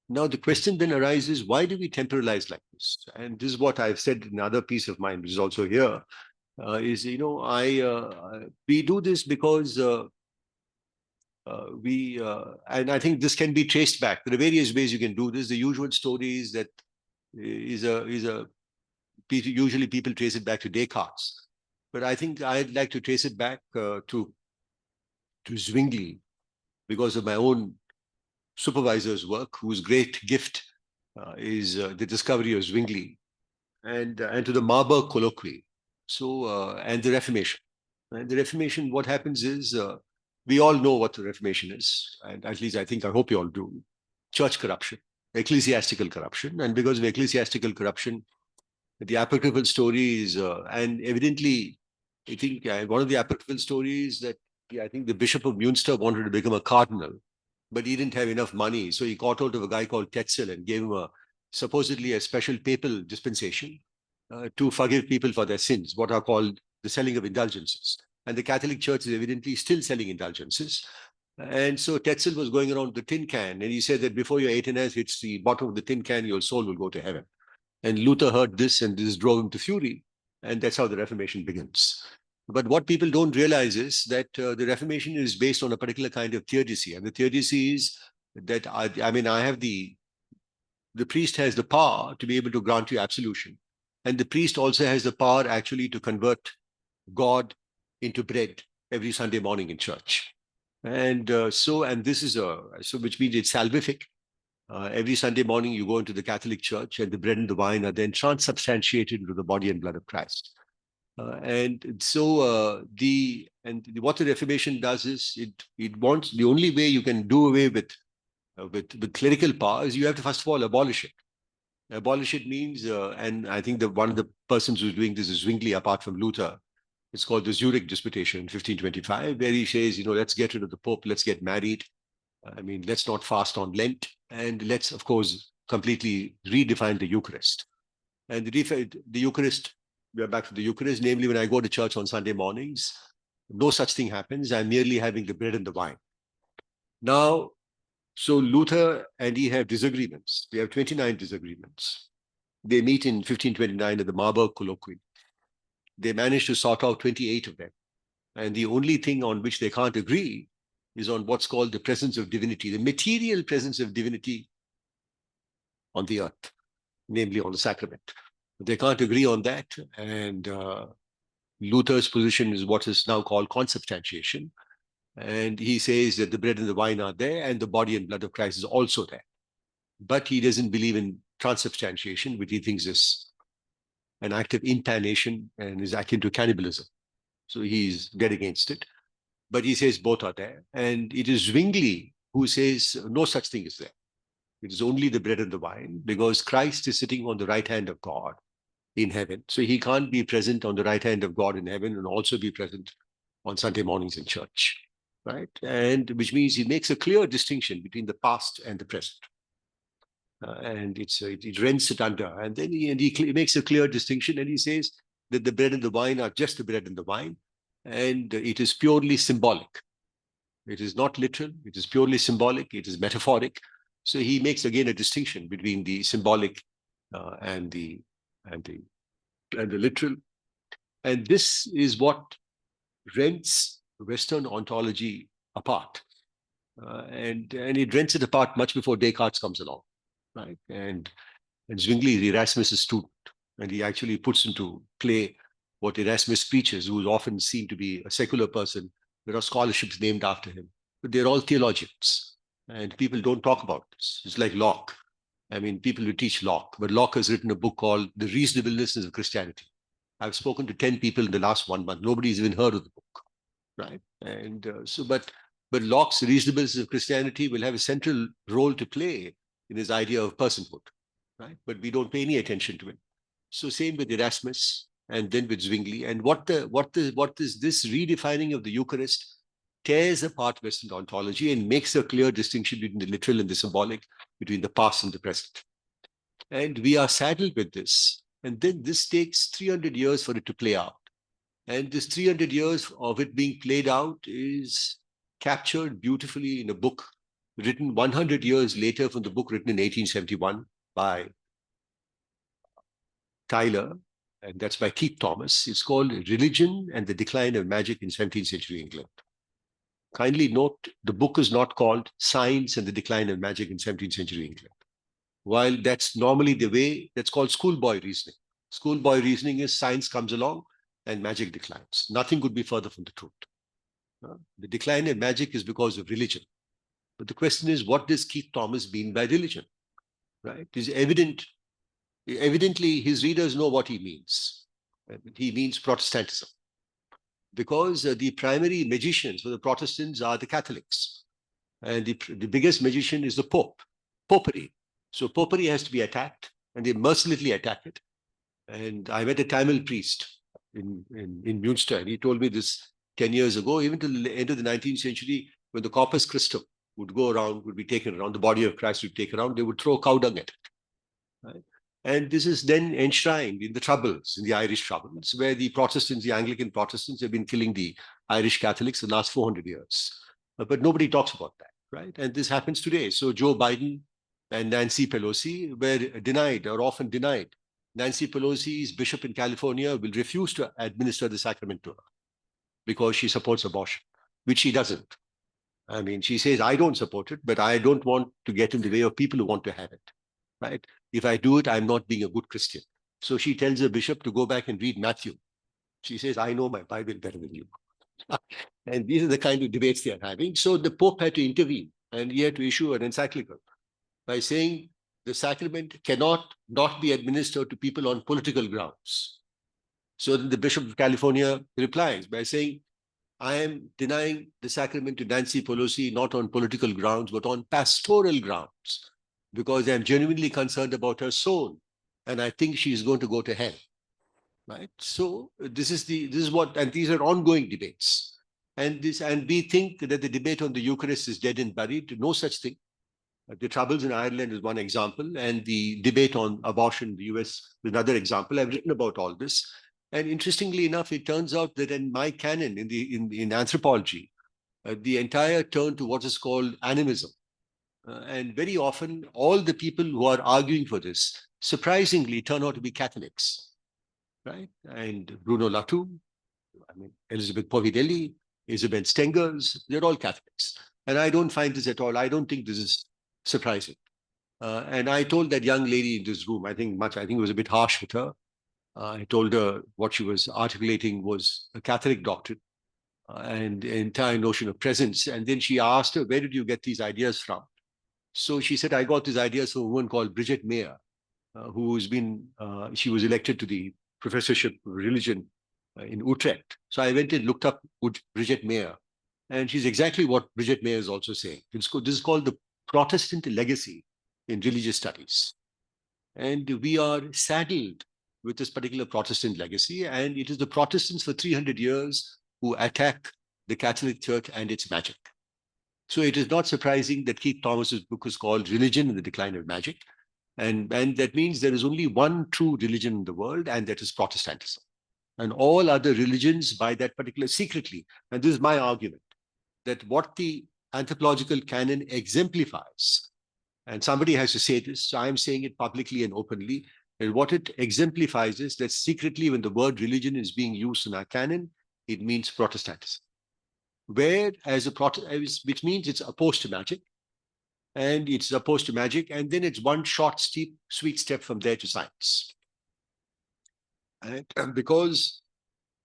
Now, the question then arises, why do we temporalize like this? And this is what I've said in another piece of mine, which is also here, is, we do this because and I think this can be traced back. There are various ways you can do this. The usual story is that usually people trace it back to Descartes. But I think I'd like to trace it back to Zwingli because of my own supervisor's work, whose great gift is the discovery of Zwingli, and to the Marburg colloquy. So, and the Reformation. And the Reformation, what happens is, we all know what the Reformation is, and at least I hope you all do. Church corruption, ecclesiastical corruption, and because of ecclesiastical corruption, the apocryphal stories, and evidently, I think one of the apocryphal stories that I think the Bishop of Munster wanted to become a cardinal, but he didn't have enough money. So he got hold of a guy called Tetzel and gave him supposedly a special papal dispensation to forgive people for their sins, what are called the selling of indulgences. And the Catholic Church is evidently still selling indulgences. And so Tetzel was going around the tin can, and he said that before your 18 hits the bottom of the tin can, your soul will go to heaven. And Luther heard this, and this drove him to fury. And that's how the Reformation begins. But what people don't realize is that the Reformation is based on a particular kind of theodicy. And the theodicy is that, I have the priest has the power to be able to grant you absolution. And the priest also has the power actually to convert God into bread every Sunday morning in church. And this is which means it's salvific. Every Sunday morning, you go into the Catholic Church, and the bread and the wine are then transubstantiated into the body and blood of Christ. What the Reformation does is it wants, the only way you can do away with clerical power is you have to first of all abolish it. Abolish it means, and I think one of the persons who's doing this is Zwingli, apart from Luther. It's called the Zurich Disputation, 1525, where he says, let's get rid of the Pope, let's get married. Let's not fast on Lent, and let's, of course, completely redefine the Eucharist. And the Eucharist, we are back to the Eucharist, namely when I go to church on Sunday mornings, no such thing happens. I'm merely having the bread and the wine. Now, so Luther and he have disagreements. They have 29 disagreements. They meet in 1529 at the Marburg colloquy. They manage to sort out 28 of them. And the only thing on which they can't agree is on what's called the presence of divinity, the material presence of divinity on the earth, namely on the sacrament. They can't agree on that. And Luther's position is what is now called consubstantiation. And he says that the bread and the wine are there, and the body and blood of Christ is also there. But he doesn't believe in transubstantiation, which he thinks is an act of incarnation and is akin to cannibalism. So he's dead against it. But he says both are there. And it is Zwingli who says no such thing is there. It is only the bread and the wine, because Christ is sitting on the right hand of God in heaven. So he can't be present on the right hand of God in heaven and also be present on Sunday mornings in church, right? And which means he makes a clear distinction between the past and the present. And it rents it under. And then he makes a clear distinction, and he says that the bread and the wine are just the bread and the wine, and it is purely symbolic. It is not literal, it is purely symbolic, it is metaphoric. So he makes again a distinction between the symbolic and the literal. And this is what rents Western ontology apart. And it rents it apart much before Descartes comes along, right? And Zwingli is Erasmus' student, and he actually puts into play what Erasmus preaches, who is often seen to be a secular person. There are scholarships named after him, but they're all theologians, and people don't talk about this. It's like Locke. People who teach Locke, but Locke has written a book called The Reasonableness of Christianity. I've spoken to 10 people in the last 1 month. Nobody's even heard of the book, right? And but Locke's Reasonableness of Christianity will have a central role to play in his idea of personhood, right? But we don't pay any attention to it. So same with Erasmus, and then with Zwingli. And what is this redefining of the Eucharist tears apart Western ontology and makes a clear distinction between the literal and the symbolic, between the past and the present. And we are saddled with this. And then this takes 300 years for it to play out. And this 300 years of it being played out is captured beautifully in a book written 100 years later from the book written in 1871 by Tyler, and that's by Keith Thomas. It's called Religion and the Decline of Magic in 17th Century England. Kindly note, the book is not called Science and the Decline of Magic in 17th Century England. While that's normally the way, that's called schoolboy reasoning. Schoolboy reasoning is science comes along and magic declines. Nothing could be further from the truth. The decline in magic is because of religion. But the question is, what does Keith Thomas mean by religion? Right? It's evident. Evidently, his readers know what he means. He means Protestantism. Because the primary magicians for the Protestants are the Catholics. And the biggest magician is the Pope, Popery. So Popery has to be attacked, and they mercilessly attack it. And I met a Tamil priest in Munster, and he told me this 10 years ago, even till the end of the 19th century, when the Corpus Christi would go around, would be taken around, the body of Christ would be taken around, they would throw cow dung at it. Right? And this is then enshrined in the Troubles, in the Irish Troubles, where the Protestants, the Anglican Protestants, have been killing the Irish Catholics the last 400 years. But nobody talks about that, right? And this happens today. So Joe Biden and Nancy Pelosi were denied or often denied. Nancy Pelosi's bishop in California will refuse to administer the sacrament to her because she supports abortion, which she doesn't. I mean, she says, I don't support it, but I don't want to get in the way of people who want to have it, right? If I do it, I'm not being a good Christian. So she tells the bishop to go back and read Matthew. She says, I know my Bible better than you. And these are the kind of debates they are having. So the Pope had to intervene, and he had to issue an encyclical by saying the sacrament cannot not be administered to people on political grounds. So then the Bishop of California replies by saying, I am denying the sacrament to Nancy Pelosi not on political grounds, but on pastoral grounds, because I'm genuinely concerned about her soul, and I think she is going to go to hell. Right? So this is what, and these are ongoing debates. And we think that the debate on the Eucharist is dead and buried. No such thing. The troubles in Ireland is one example, and the debate on abortion in the US is another example. I've written about all this. And interestingly enough, it turns out that in my canon in anthropology, the entire turn to what is called animism. And very often, all the people who are arguing for this surprisingly turn out to be Catholics, right? And Bruno Latour, I mean, Elizabeth Povidelli, Isabel Stengers, they're all Catholics. And I don't find this at all. I don't think this is surprising. And I told that young lady in this room, I think it was a bit harsh with her. I told her what she was articulating was a Catholic doctrine and the entire notion of presence. And then she asked her, where did you get these ideas from? So she said, I got these ideas from a woman called Bridget Mayer, who's been, she was elected to the professorship of religion in Utrecht. So I went and looked up Bridget Mayer, and she's exactly what Bridget Mayer is also saying. This is called the Protestant legacy in religious studies. And we are saddled with this particular Protestant legacy, and it is the Protestants for 300 years who attack the Catholic Church and its magic. So it is not surprising that Keith Thomas's book is called Religion and the Decline of Magic. And that means there is only one true religion in the world, and that is Protestantism. And all other religions by that particular secretly, and this is my argument, that what the anthropological canon exemplifies, and somebody has to say this, so I'm saying it publicly and openly, and what it exemplifies is that secretly when the word religion is being used in our canon, it means Protestantism. Where which means it's opposed to magic, and it's opposed to magic, and then it's one short, steep, sweet step from there to science. And because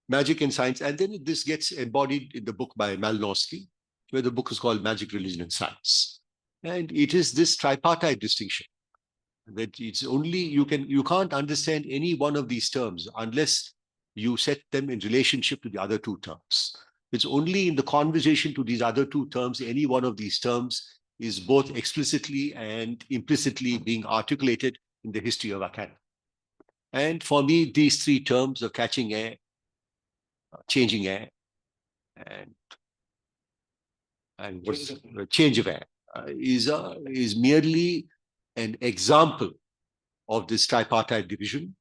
magic and science, and then this gets embodied in the book by Malinowski, where the book is called Magic, Religion, and Science. And it is this tripartite distinction that it's only, you can't understand any one of these terms unless you set them in relationship to the other two terms. It's only in the conversation to these other two terms, any one of these terms is both explicitly and implicitly being articulated in the history of our canon. And for me, these three terms of catching air, changing air, and what's change of air is merely an example of this tripartite division.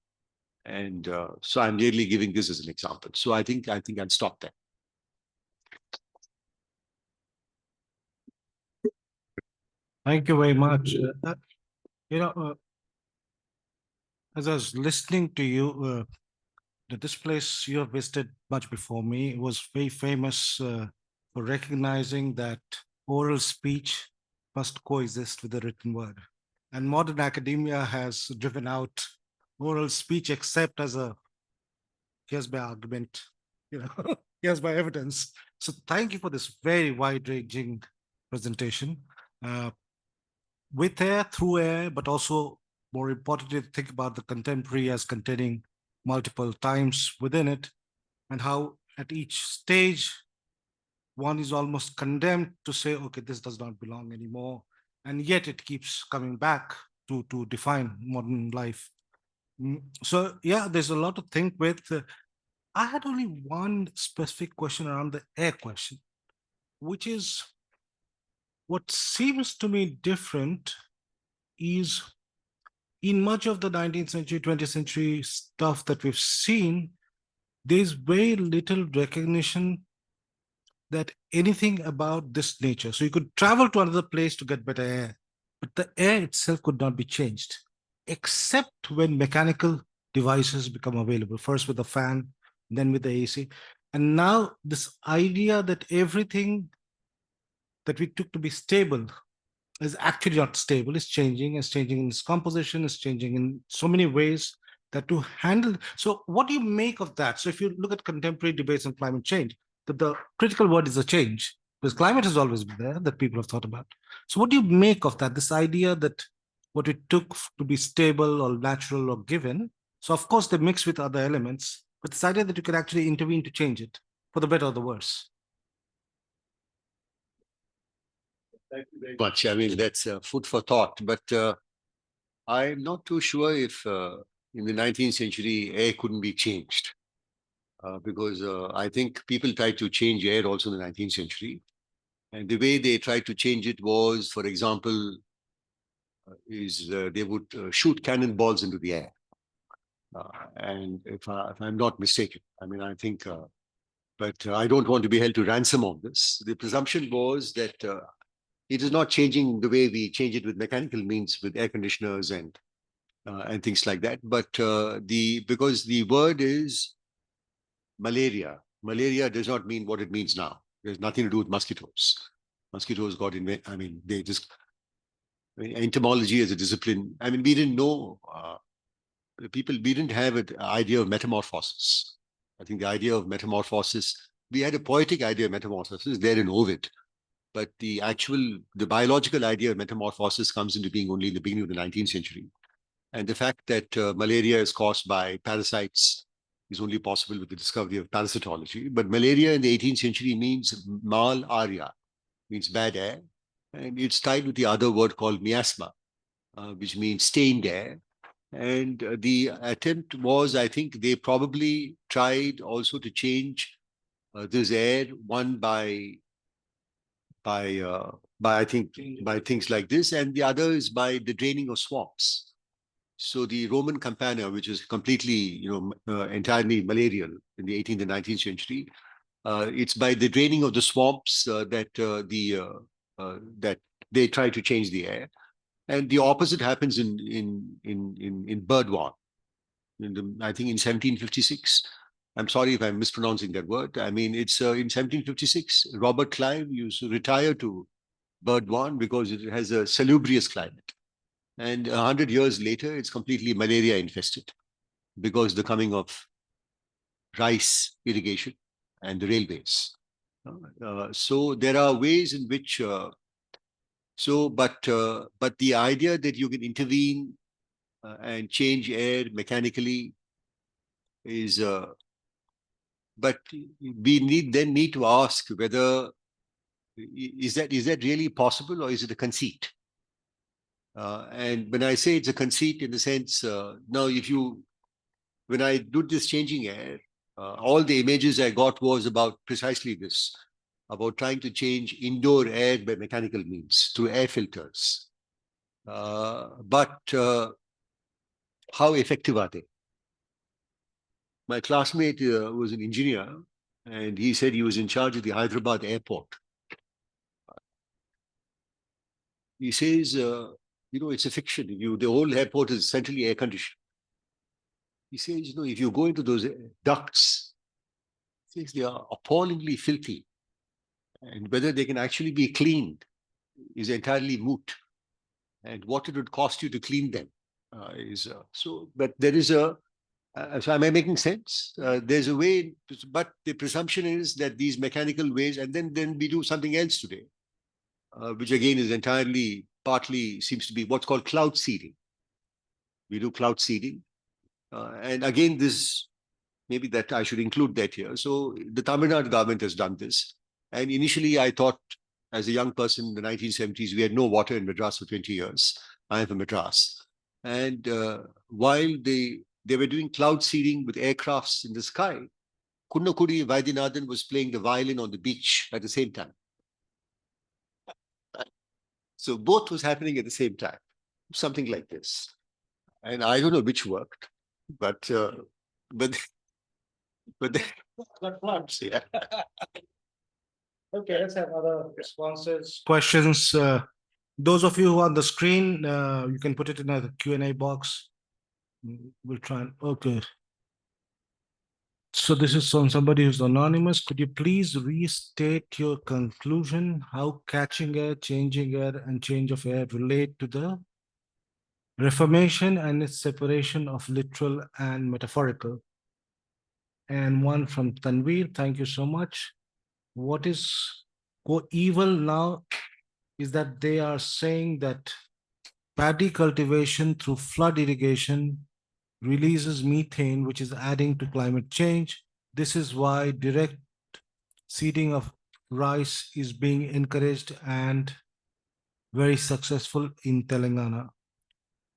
And so I'm merely giving this as an example. So I think I'll stop there. Thank you very much. You know, as I was listening to you, this place you have visited much before me was very famous for recognizing that oral speech must coexist with the written word. And modern academia has driven out oral speech except as a here's my argument, here's my evidence. So thank you for this very wide-ranging presentation. Uh, with air, through air, but also more importantly, think about the contemporary as containing multiple times within it, and how at each stage one is almost condemned to say, okay, this does not belong anymore. And yet it keeps coming back to define modern life. So yeah, there's a lot to think with. I had only one specific question around the air question, which is what seems to me different is in much of the 19th century, 20th century stuff that we've seen, there's very little recognition that anything about this nature. So you could travel to another place to get better air, but the air itself could not be changed, except when mechanical devices become available, first with the fan, then with the AC. And now this idea that everything that we took to be stable is actually not stable, it's changing in its composition, it's changing in so many ways that to handle. So what do you make of that? So if you look at contemporary debates on climate change, that the critical word is a change, because climate has always been there that people have thought about. So what do you make of that, this idea that what it took to be stable or natural or given, so of course they mix with other elements, but this idea that you can actually intervene to change it for the better or the worse? Thank you very much. I mean, that's food for thought. But I'm not too sure if in the 19th century air couldn't be changed. Because I think people tried to change air also in the 19th century. And the way they tried to change it was, for example, they would shoot cannonballs into the air. And if I'm not mistaken, I mean, I think, but I don't want to be held to ransom on this. The presumption was that it is not changing the way we change it with mechanical means, with air conditioners and things like that. But because the word is malaria. Malaria does not mean what it means now. There's nothing to do with mosquitoes. Mosquitoes got invented. I mean, entomology as a discipline. I mean, we didn't know, we didn't have an idea of metamorphosis. I think the idea of metamorphosis, we had a poetic idea of metamorphosis there in Ovid, but the biological idea of metamorphosis comes into being only in the beginning of the 19th century. And the fact that malaria is caused by parasites is only possible with the discovery of parasitology. But malaria in the 18th century means mal aria, means bad air. And it's tied with the other word called miasma, which means stained air. And the attempt was, I think they probably tried also to change this air, one by I think by things like this, and the other is by the draining of swamps. So the Roman Campania, which is completely, entirely malarial in the 18th and 19th century, it's by the draining of the swamps that they try to change the air, and the opposite happens in Burdwan. I think in 1756. I'm sorry if I'm mispronouncing that word. I mean, it's in 1756. Robert Clive used to retire to Burdwan because it has a salubrious climate. And 100 years later, it's completely malaria infested because the coming of rice irrigation and the railways. So there are ways in which, but the idea that you can intervene and change air mechanically is, but we need to ask whether is that really possible, or is it a conceit? And when I say it's a conceit, in the sense, now when I did this changing air, all the images I got was about precisely this, about trying to change indoor air by mechanical means through air filters. But how effective are they? My classmate was an engineer, and he said he was in charge of the Hyderabad airport. He says, it's a fiction. The whole airport is centrally air conditioned. He says, if you go into those ducts, he says they are appallingly filthy. And whether they can actually be cleaned is entirely moot. And what it would cost you to clean them but there is so am I making sense? There's a way, but the presumption is that these mechanical ways, and then we do something else today, which again is entirely, partly seems to be what's called cloud seeding. We do cloud seeding. And again, maybe that I should include that here. So the Tamil Nadu government has done this. And initially I thought, as a young person in the 1970s, we had no water in Madras for 20 years. I am from Madras. And while they were doing cloud seeding with aircrafts in the sky, Kunnakudi Vaidyanathan was playing the violin on the beach at the same time. So both was happening at the same time, something like this. And I don't know which worked, but but floods, yeah. Okay, let's have other responses. Questions. Those of you who are on the screen, you can put it in the Q&A box. We'll try and, okay. So this is from somebody who's anonymous. Could you please restate your conclusion? How catching air, changing air, and change of air relate to the Reformation and its separation of literal and metaphorical? And one from Tanveer, thank you so much. What is co-eval now is that they are saying that paddy cultivation through flood irrigation releases methane, which is adding to climate change. This is why direct seeding of rice is being encouraged and very successful in Telangana.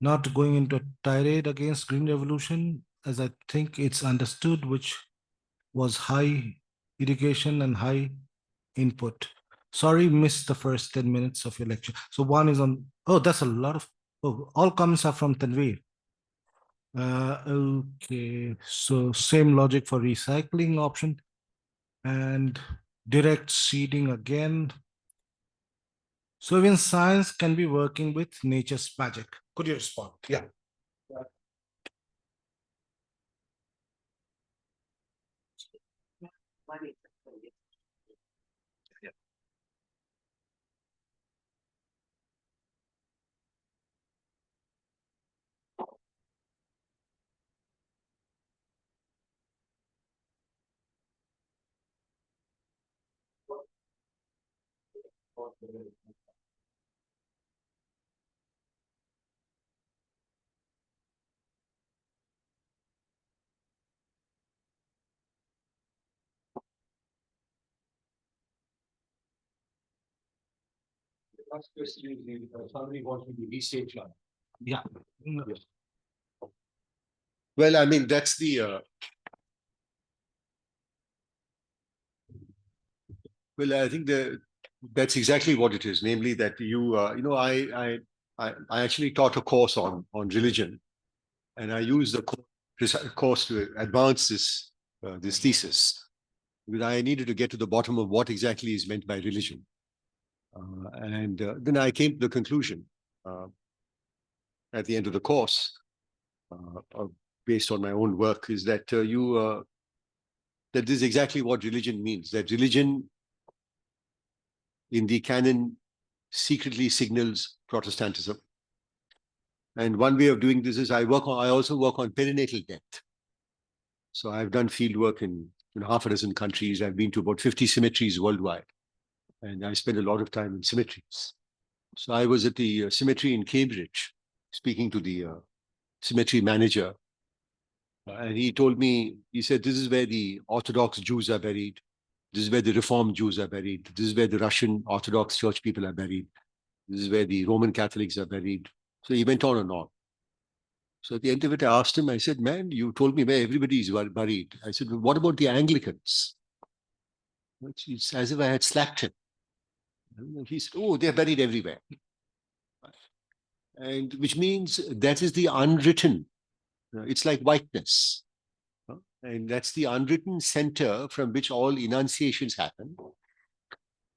Not going into a tirade against Green Revolution, as I think it's understood, which was high irrigation and high input. Sorry, missed the first 10 minutes of your lecture. So one is on, oh, that's a lot of, all comments are from Tanveer. Okay, so same logic for recycling option and direct seeding again. So even science can be working with nature's magic. Could you respond? Yeah. Last question is somebody wants me to restate line. Yeah. Yes. Well, I mean, that's the well, I think that's exactly what it is. Namely, that I actually taught a course on religion, and I used the course to advance this thesis, because I needed to get to the bottom of what exactly is meant by religion, and then I came to the conclusion at the end of the course, based on my own work, is that that this is exactly what religion means. That religion in the canon secretly signals Protestantism. And one way of doing this is I also work on perinatal death. So I've done field work in half a dozen countries. I've been to about 50 cemeteries worldwide. And I spend a lot of time in cemeteries. So I was at the cemetery in Cambridge, speaking to the cemetery manager. And he told me, he said, this is where the Orthodox Jews are buried. This is where the Reformed Jews are buried. This is where the Russian Orthodox Church people are buried. This is where the Roman Catholics are buried. So he went on and on. So at the end of it, I asked him, I said, man, you told me where everybody is buried. I said, well, what about the Anglicans? It's as if I had slapped him. He said, oh, they're buried everywhere. And which means that is the unwritten. It's like whiteness. And that's the unwritten center from which all enunciations happen.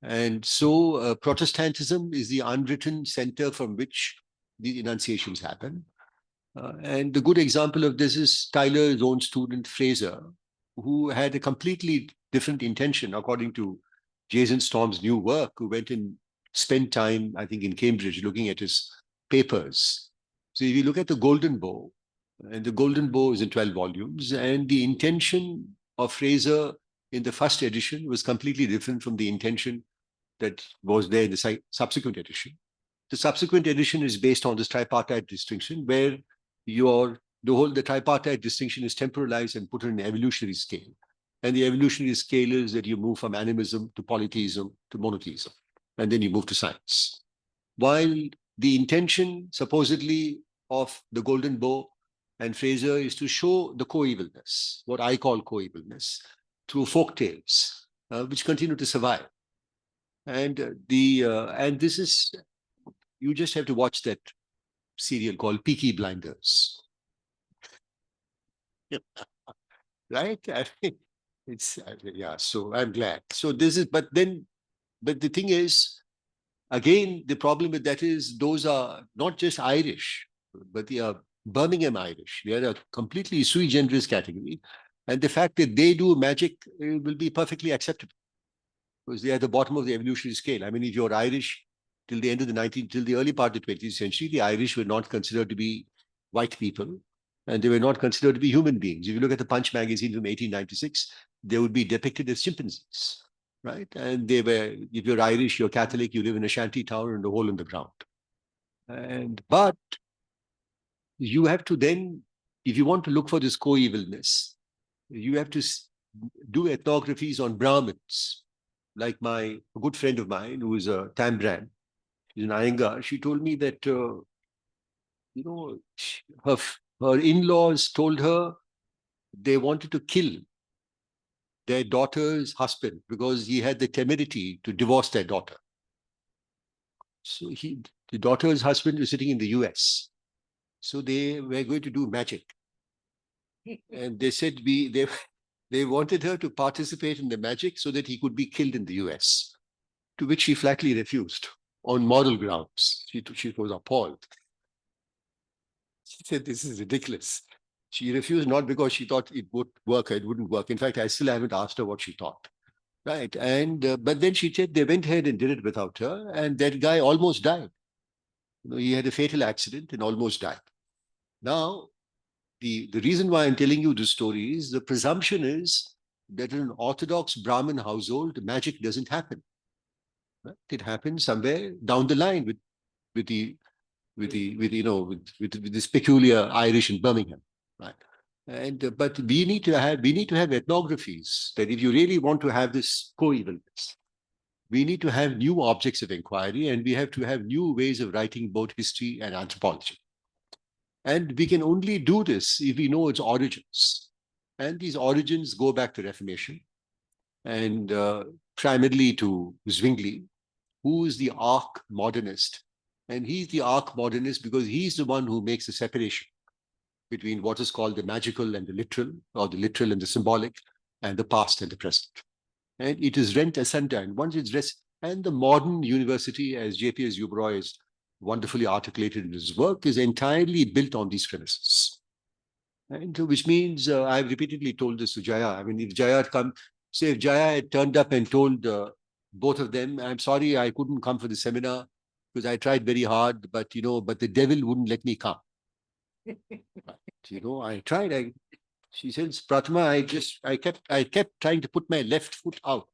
And so Protestantism is the unwritten center from which the enunciations happen. And the good example of this is Tyler's own student, Fraser, who had a completely different intention, according to Jason Storm's new work, who went and spent time, I think, in Cambridge looking at his papers. So if you look at the Golden Bow, and the Golden Bow is in 12 volumes, and the intention of Fraser in the first edition was completely different from the intention that was there in the subsequent edition. The subsequent edition is based on this tripartite distinction, where the tripartite distinction is temporalized and put on an evolutionary scale. And the evolutionary scale is that you move from animism to polytheism to monotheism, and then you move to science. While the intention supposedly of the Golden Bow and Fraser is to show the co-evilness, what I call co-evilness, through folk tales, which continue to survive. And and this is, you just have to watch that serial called Peaky Blinders. Right? I mean, it's, yeah, so I'm glad. So this is, but the thing is, again, the problem with that is those are not just Irish, but they are Birmingham Irish. They are a completely sui generis category. And the fact that they do magic will be perfectly acceptable, because they are at the bottom of the evolutionary scale. I mean, if you're Irish, till the end of till the early part of the 20th century, the Irish were not considered to be white people, and they were not considered to be human beings. If you look at the Punch magazine from 1896, they would be depicted as chimpanzees, right? And they were, if you're Irish, you're Catholic, you live in a shanty town and a hole in the ground. But you have to then, if you want to look for this co-evilness, you have to do ethnographies on Brahmins. Like a good friend of mine, who is a Tambran, she's an Iyengar, she told me that, her in-laws told her they wanted to kill their daughter's husband because he had the temerity to divorce their daughter. So the daughter's husband was sitting in the US. So they were going to do magic. And they said they wanted her to participate in the magic so that he could be killed in the US, to which she flatly refused on moral grounds. She was appalled. She said, this is ridiculous. She refused not because she thought it would work, it wouldn't work. In fact, I still haven't asked her what she thought. Right. And but then she said they went ahead and did it without her, and that guy almost died. He had a fatal accident and almost died. Now, the reason why I'm telling you this story is the presumption is that in an Orthodox Brahmin household, magic doesn't happen. Right? It happens somewhere down the line with this peculiar Irish in Birmingham, right? And but we need to have ethnographies that, if you really want to have this co-evilness, we need to have new objects of inquiry, and we have to have new ways of writing both history and anthropology. And we can only do this if we know its origins. And these origins go back to Reformation, and primarily to Zwingli, who is the arch modernist. And he's the arch modernist because he's the one who makes the separation between what is called the magical and the literal, or the literal and the symbolic, and the past and the present. And it is rent asunder. And once it's rest, and the modern university, as J.P.S. Uberoy has wonderfully articulated in his work, is entirely built on these premises. And which means, I've repeatedly told this to Jaya. I mean, if Jaya had come, say if Jaya had turned up and told both of them, I'm sorry, I couldn't come for the seminar because I tried very hard, but the devil wouldn't let me come. I tried. She says, Prathama, I kept trying to put my left foot out,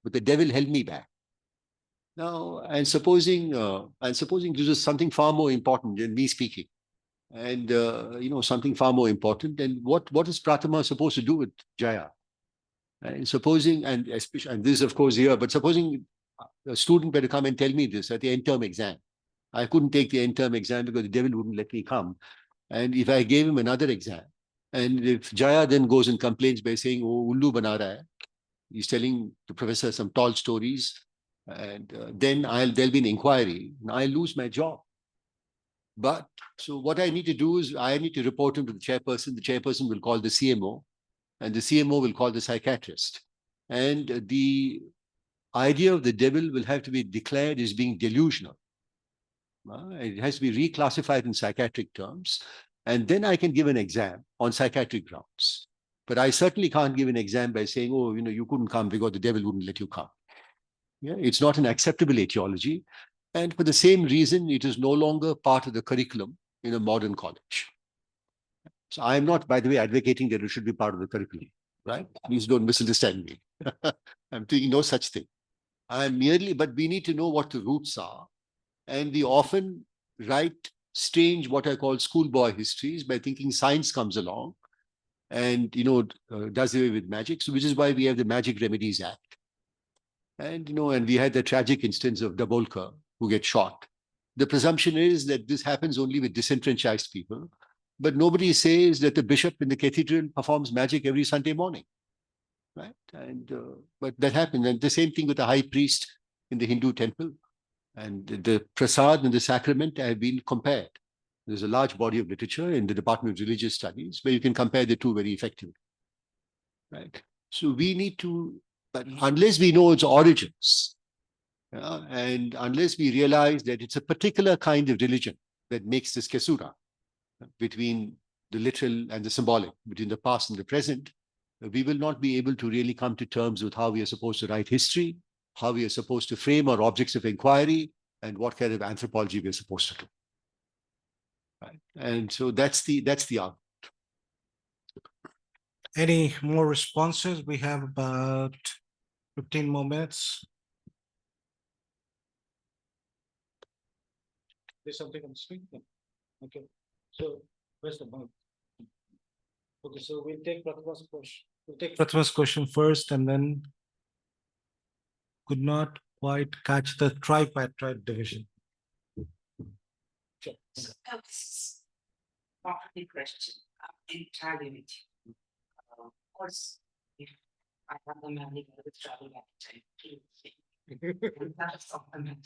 but the devil held me back. Now, and supposing this is something far more important than me speaking, and something far more important. And what is Prathama supposed to do with Jaya? And supposing, and especially, and this is of course here, but supposing a student were to come and tell me this at the end term exam, I couldn't take the end term exam because the devil wouldn't let me come. And if I gave him another exam, and if Jaya then goes and complains by saying, "Oh, ullu bana raha hai," he's telling the professor some tall stories, and then there'll be an inquiry, and I'll lose my job. But so what I need to do is I need to report him to the chairperson. The chairperson will call the CMO, and the CMO will call the psychiatrist. And idea of the devil will have to be declared as being delusional. It has to be reclassified in psychiatric terms. And then I can give an exam on psychiatric grounds. But I certainly can't give an exam by saying, oh, you couldn't come because the devil wouldn't let you come. Yeah, it's not an acceptable etiology. And for the same reason, it is no longer part of the curriculum in a modern college. So I'm not, by the way, advocating that it should be part of the curriculum, right? Please don't misunderstand me. I'm doing no such thing. I'm merely, but we need to know what the roots are. And we often write strange, what I call schoolboy histories by thinking science comes along and, does away with magic. So which is why we have the Magic Remedies Act. And, and we had the tragic instance of Dabolka who gets shot. The presumption is that this happens only with disenfranchised people, but nobody says that the bishop in the cathedral performs magic every Sunday morning, right? And but that happened. And the same thing with the high priest in the Hindu temple. And the prasad and the sacrament have been compared. There's a large body of literature in the Department of Religious Studies where you can compare the two very effectively, right? So we need to, but unless we know its origins, and unless we realize that it's a particular kind of religion that makes this kesura between the literal and the symbolic, between the past and the present, we will not be able to really come to terms with how we are supposed to write history, how we are supposed to frame our objects of inquiry, and what kind of anthropology we are supposed to do. Right? And so that's the argument. Any more responses? We have about 15 more minutes. There's something on the screen? Okay. So where's the mic? Okay, so we'll take Pratma's question. We'll take Pratma's question first, and then could not quite catch the tripartite division. Sure. So that was part of the question. I'm entirely with you. Of course, if I have the money, I would travel back to that is something.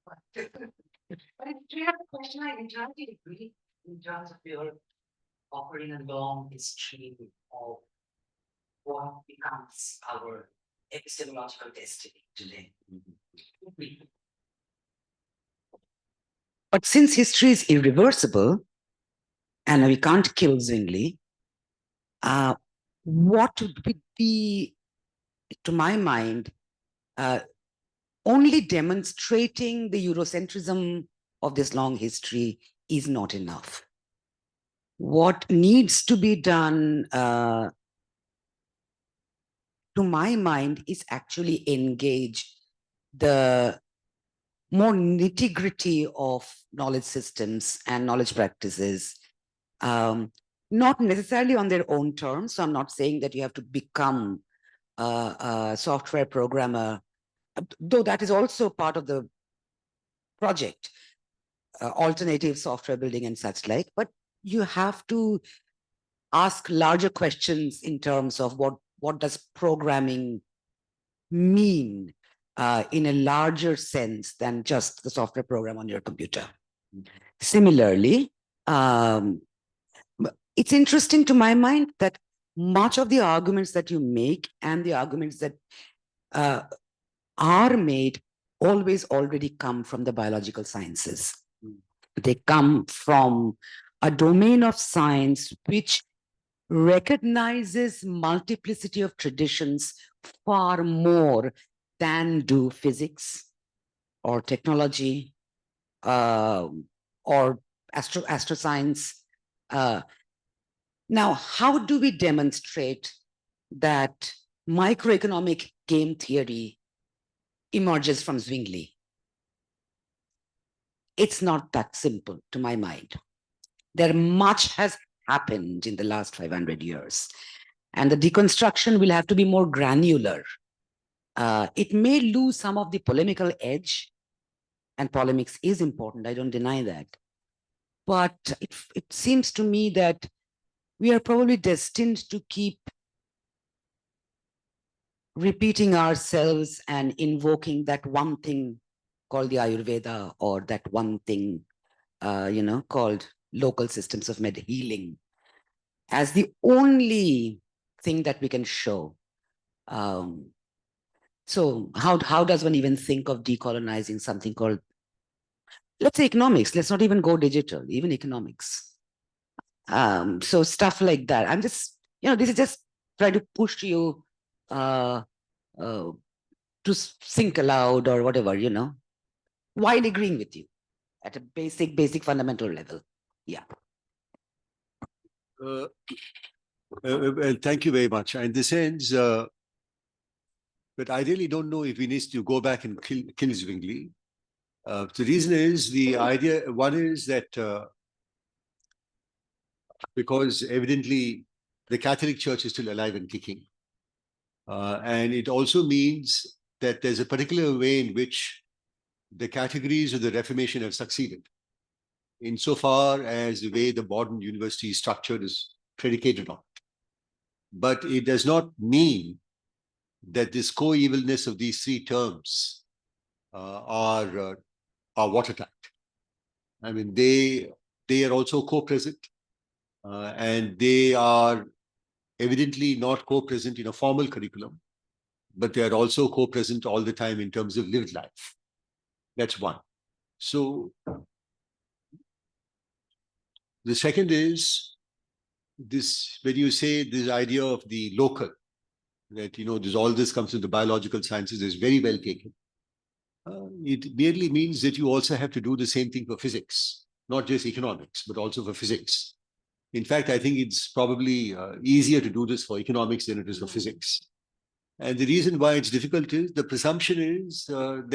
But if you have a question, I entirely agree in terms of your offering a long history of what becomes our epistemological destiny today. But since history is irreversible and we can't kill Zwingli, what would be, to my mind, only demonstrating the Eurocentrism of this long history is not enough. What needs to be done, to my mind, is actually engage the more nitty-gritty of knowledge systems and knowledge practices, not necessarily on their own terms. So I'm not saying that you have to become a software programmer, though that is also part of the project, alternative software building and such like, but you have to ask larger questions in terms of what does programming mean in a larger sense than just the software program on your computer. Similarly, it's interesting to my mind that much of the arguments that you make and the arguments that are made always already come from the biological sciences. They come from a domain of science which recognizes multiplicity of traditions far more than do physics or technology or astroscience. Now, how do we demonstrate that microeconomic game theory emerges from Zwingli? It's not that simple, to my mind. There much has happened in the last 500 years, and the deconstruction will have to be more granular. It may lose some of the polemical edge, and polemics is important, I don't deny that. But it seems to me that we are probably destined to keep repeating ourselves and invoking that one thing called the Ayurveda, or that one thing, called local systems of healing, as the only thing that we can show. So how does one even think of decolonizing something called, let's say, economics? Let's not even go digital, even economics. So stuff like that. I'm just, this is just trying to push you uh, uh, to think aloud or whatever, while agreeing with you at a basic fundamental level. Yeah. Well, thank you very much. In the sense, but I really don't know if we need to go back and kill Zwingli. The reason is the idea. One is that because evidently the Catholic Church is still alive and kicking, and it also means that there's a particular way in which the categories of the Reformation have succeeded, insofar as the way the modern university is structured is predicated on. But it does not mean that this co-evilness of these three terms are watertight. I mean, they are also co-present, and they are evidently not co-present in a formal curriculum, but they are also co-present all the time in terms of lived life. That's one. So the second is this, when you say this idea of the local, that, all this comes from the biological sciences, is very well taken. It merely means that you also have to do the same thing for physics, not just economics, but also for physics. In fact, I think it's probably easier to do this for economics than it is for physics. And the reason why it's difficult is the presumption is and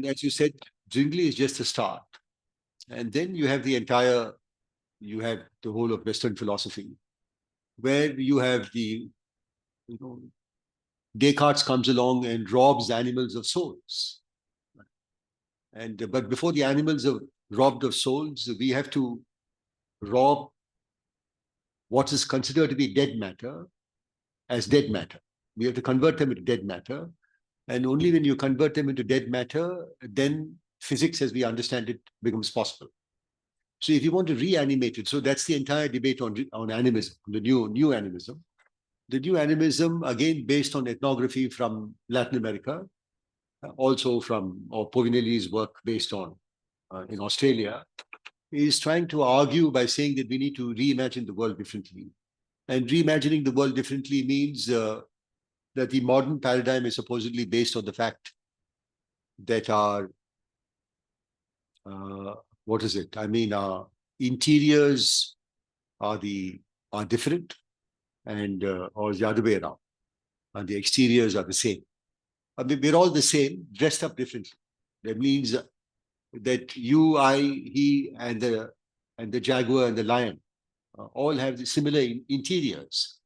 as you said, Zwingli is just a start. And then you have the whole of Western philosophy, where you have Descartes comes along and robs animals of souls. But before the animals are robbed of souls, we have to rob what is considered to be dead matter as dead matter. We have to convert them into dead matter. And only when you convert them into dead matter, then physics as we understand it becomes possible. So if you want to reanimate it, so that's the entire debate on animism, the new animism. The new animism, again, based on ethnography from Latin America, also from Povinelli's work based on in Australia, is trying to argue by saying that we need to reimagine the world differently. And reimagining the world differently means that the modern paradigm is supposedly based on the fact that our, what is it? I mean, our interiors are different, and or the other way around, and the exteriors are the same. I mean, we're all the same, dressed up differently. That means that you, I, he, and the jaguar and the lion all have similar interiors,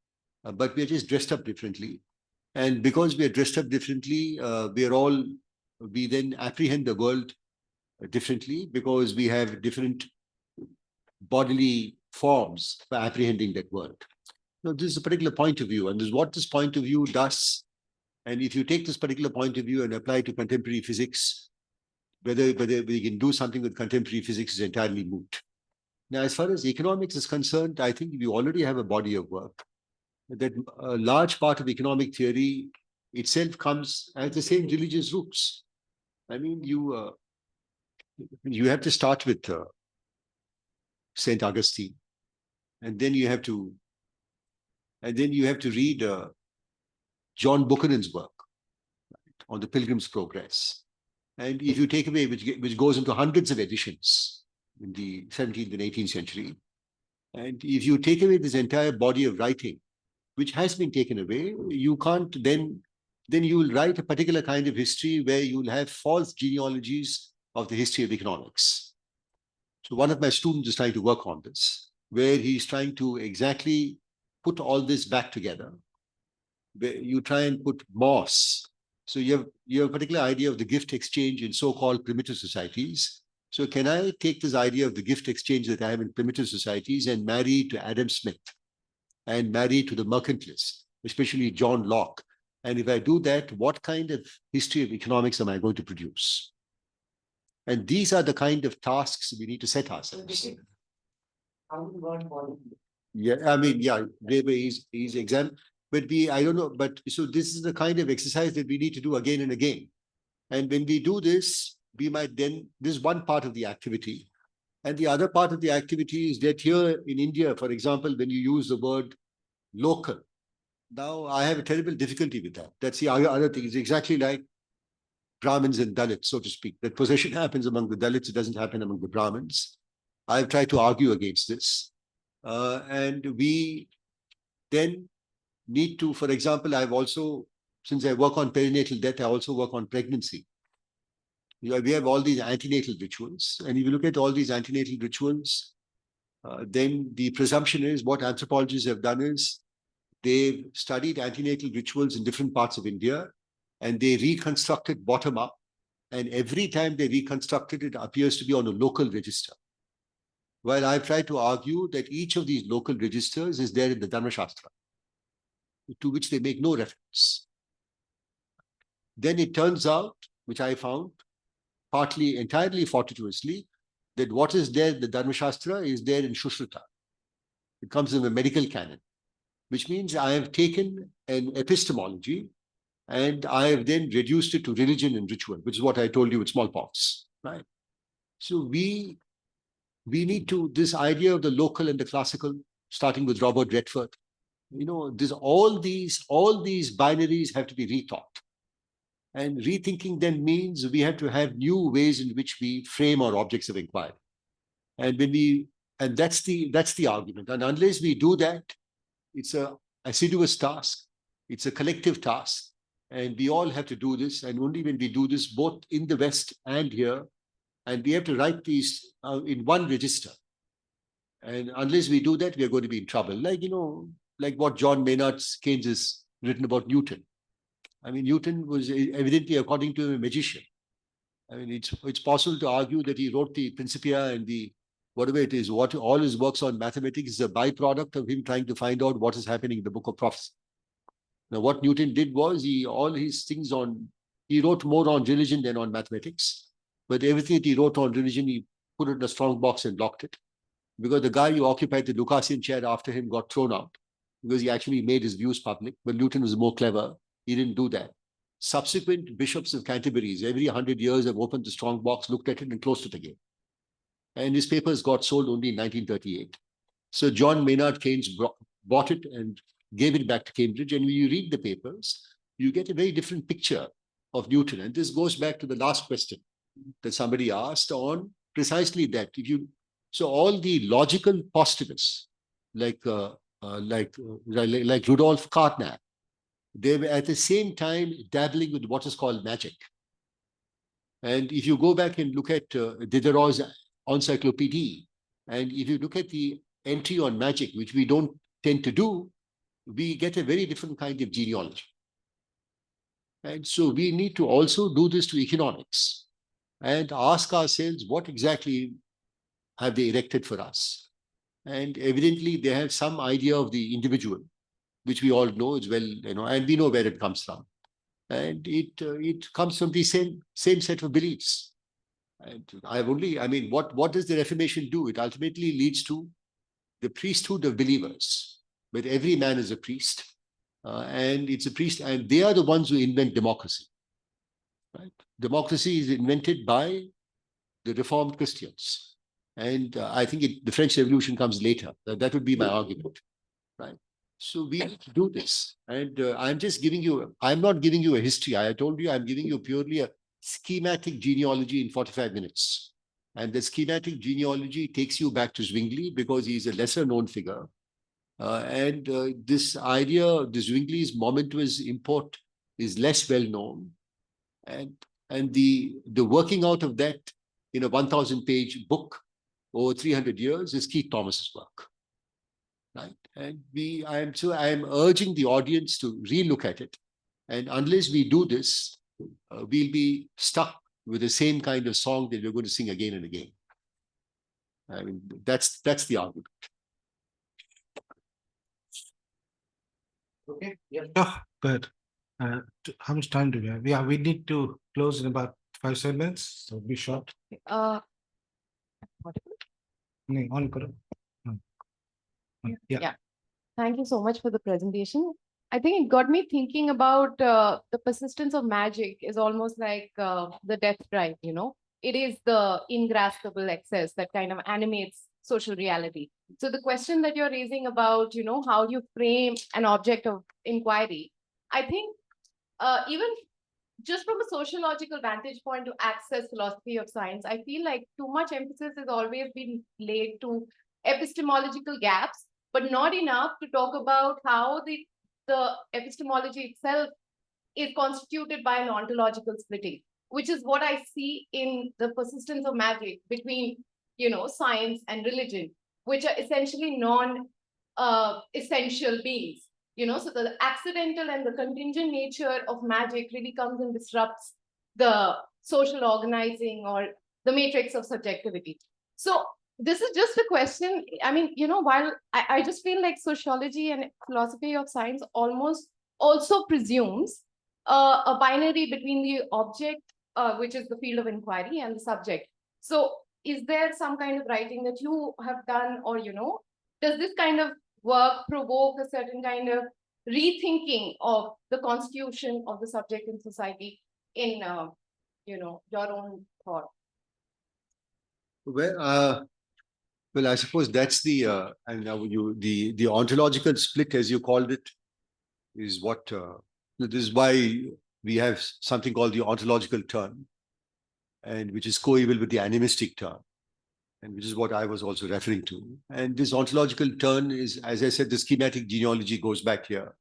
but we're just dressed up differently. And because we are dressed up differently, we then apprehend the world differently because we have different bodily forms for apprehending that world. Now, this is a particular point of view, and this is what this point of view does. And if you take this particular point of view and apply it to contemporary physics, whether we can do something with contemporary physics is entirely moot. Now, as far as economics is concerned, I think we already have a body of work. That a large part of economic theory itself comes as the same religious roots. I mean, you have to start with Saint Augustine, and then you have to read John Buchanan's work on the Pilgrim's Progress. And if you take away, which goes into hundreds of editions in the 17th and 18th century, and if you take away this entire body of writing, which has been taken away, you can't then you will write a particular kind of history where you will have false genealogies of the history of economics. So one of my students is trying to work on this, where he's trying to exactly put all this back together. Where you try and put moss. So you have a particular idea of the gift exchange in so-called primitive societies. So can I take this idea of the gift exchange that I have in primitive societies and marry to Adam Smith and marry to the mercantilists, especially John Locke? And if I do that, what kind of history of economics am I going to produce? And these are the kind of tasks we need to set ourselves. Yeah, I mean, yeah, he's exam. but I don't know, but so this is the kind of exercise that we need to do again and again. And when we do this, we might then, this is one part of the activity. And the other part of the activity is that here in India, for example, when you use the word local, now I have a terrible difficulty with that. That's the other thing. It's exactly like Brahmins and Dalits, so to speak. That possession happens among the Dalits, it doesn't happen among the Brahmins. I've tried to argue against this. And we then need to, for example, I've also, since I work on perinatal death, I also work on pregnancy. We have all these antenatal rituals. And if you look at all these antenatal rituals, then the presumption is what anthropologists have done is they've studied antenatal rituals in different parts of India and they reconstructed bottom up. And every time they reconstructed it, appears to be on a local register. While I've tried to argue that each of these local registers is there in the Dharma Shastra, to which they make no reference. Then it turns out, which I found, partly entirely fortuitously, that what is there in the Dharma Shastra is there in Shushruta. It comes in the medical canon, which means I have taken an epistemology and I have then reduced it to religion and ritual, which is what I told you with smallpox, right? So we need to, this idea of the local and the classical, starting with Robert Redford, you know, all these binaries have to be rethought. And rethinking then means we have to have new ways in which we frame our objects of inquiry. And that's the argument. And unless we do that, it's a assiduous task. It's a collective task. And we all have to do this. And only when we do this, both in the West and here, and we have to write these in one register. And unless we do that, we are going to be in trouble. Like, you know, like what John Maynard Keynes has written about Newton. I mean, Newton was evidently, according to him, a magician. I mean, it's possible to argue that he wrote the Principia and the whatever it is, what all his works on mathematics is a byproduct of him trying to find out what is happening in the book of prophecy. Now, what Newton did was he wrote more on religion than on mathematics, but everything that he wrote on religion, he put it in a strong box and locked it. Because the guy who occupied the Lucasian chair after him got thrown out because he actually made his views public, but Newton was more clever. He didn't do that. Subsequent bishops of Canterbury, every 100 years, have opened the strong box, looked at it, and closed it again. And his papers got sold only in 1938. So John Maynard Keynes bought it and gave it back to Cambridge. And when you read the papers, you get a very different picture of Newton. And this goes back to the last question that somebody asked on precisely that. So all the logical positivists, like Rudolf Carnap, they were at the same time dabbling with what is called magic. And if you go back and look at Diderot's Encyclopédie, and if you look at the entry on magic, which we don't tend to do, we get a very different kind of genealogy. And so we need to also do this to economics and ask ourselves what exactly have they erected for us. And evidently they have some idea of the individual, which we all know as well, you know, and we know where it comes from. And it comes from the same set of beliefs. And what does the Reformation do? It ultimately leads to the priesthood of believers, where every man is a priest, and it's a priest, and they are the ones who invent democracy. Right? Democracy is invented by the Reformed Christians, and I think the French Revolution comes later. That would be my argument, right? So we need to do this, and I'm not giving you a history. I told you I'm giving you purely a schematic genealogy in 45 minutes. And the schematic genealogy takes you back to Zwingli because he's a lesser known figure. This idea, the Zwingli's momentous import is less well known. And the working out of that in a 1,000-page book over 300 years is Keith Thomas's work. Right? And I am urging the audience to relook at it. And unless we do this, we'll be stuck with the same kind of song that we're going to sing again and again. I mean, that's the argument. Okay. Yeah. Good. How much time do we have? Yeah, we need to close in about 5-7 minutes. So be short. On karo. Yeah. Thank you so much for the presentation. I think it got me thinking about the persistence of magic is almost like the death drive, you know. It is the ingraspable excess that kind of animates social reality. So the question that you're raising about, you know, how you frame an object of inquiry, I think even just from a sociological vantage point to access philosophy of science, I feel like too much emphasis has always been laid to epistemological gaps, but not enough to talk about how the epistemology itself is constituted by an ontological splitting, which is what I see in the persistence of magic between, you know, science and religion, which are essentially non-essential beings. You know, so the accidental and the contingent nature of magic really comes and disrupts the social organizing or the matrix of subjectivity. So this is just a question. I mean, you know, while I just feel like sociology and philosophy of science almost also presumes a binary between the object, which is the field of inquiry, and the subject. So is there some kind of writing that you have done, or, you know, does this kind of work provoke a certain kind of rethinking of the constitution of the subject in society in, you know, your own thought? Well, I suppose that's the and the ontological split, as you called it, is what this is why we have something called the ontological turn, and which is co-eval with the animistic turn, and which is what I was also referring to. And this ontological turn is, as I said, the schematic genealogy goes back here.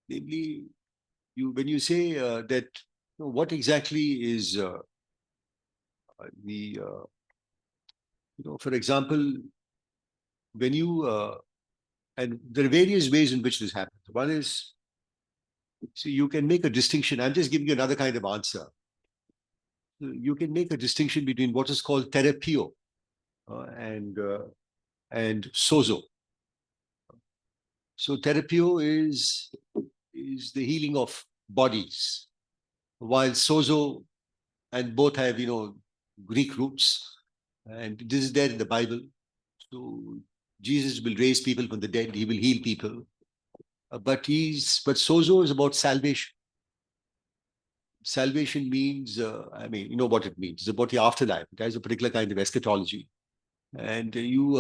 Namely, when you say that, you know, what exactly is you know, for example, when you and there are various ways in which this happens. One is, so you can make a distinction. I'm just giving you another kind of answer. You can make a distinction between what is called therapio and sozo. So therapio is the healing of bodies, while sozo, and both have, you know, Greek roots, and this is there in the Bible. So Jesus will raise people from the dead. He will heal people. But sozo is about salvation. Salvation means, I mean, you know what it means. It's about the afterlife. It has a particular kind of eschatology. And when you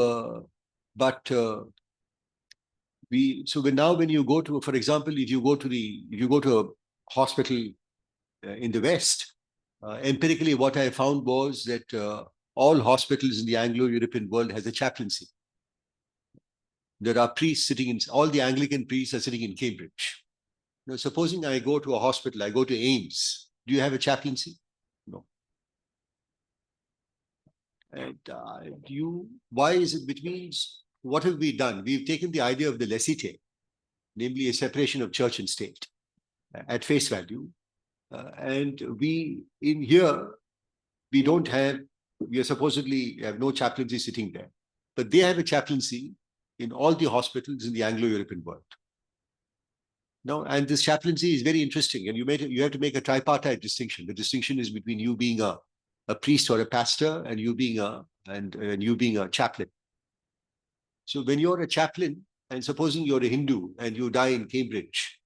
go to, for example, if you go to a hospital in the West, empirically what I found was that all hospitals in the Anglo-European world has a chaplaincy. There are priests sitting in, all the Anglican priests are sitting in Cambridge. Now, supposing I go to a hospital, I go to Ames, do you have a chaplaincy? No. And why is it? Which means, what have we done? We've taken the idea of the laicite, namely a separation of church and state, at face value. And we supposedly have no chaplaincy sitting there, but they have a chaplaincy in all the hospitals in the Anglo-European world. Now, and this chaplaincy is very interesting, and you have to make a tripartite distinction. The distinction is between you being a priest or a pastor, and you being a chaplain. So when you're a chaplain, and supposing you're a Hindu and you die in Cambridge,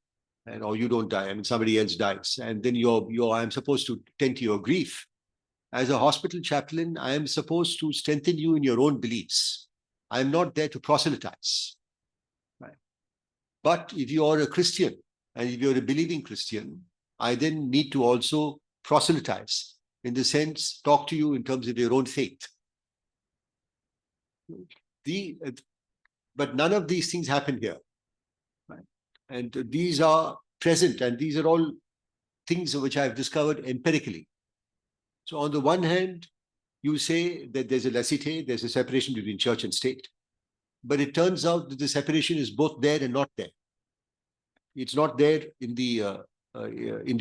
or you don't die, I mean somebody else dies, and then I'm supposed to tend to your grief. As a hospital chaplain, I am supposed to strengthen you in your own beliefs. I'm not there to proselytize. Right? But if you are a Christian, and if you're a believing Christian, I then need to also proselytize, in the sense, talk to you in terms of your own faith. But none of these things happen here. Right? And these are present, and these are all things which I've discovered empirically. So on the one hand, you say that there's a laicite, there's a separation between church and state. But it turns out that the separation is both there and not there. It's not there in the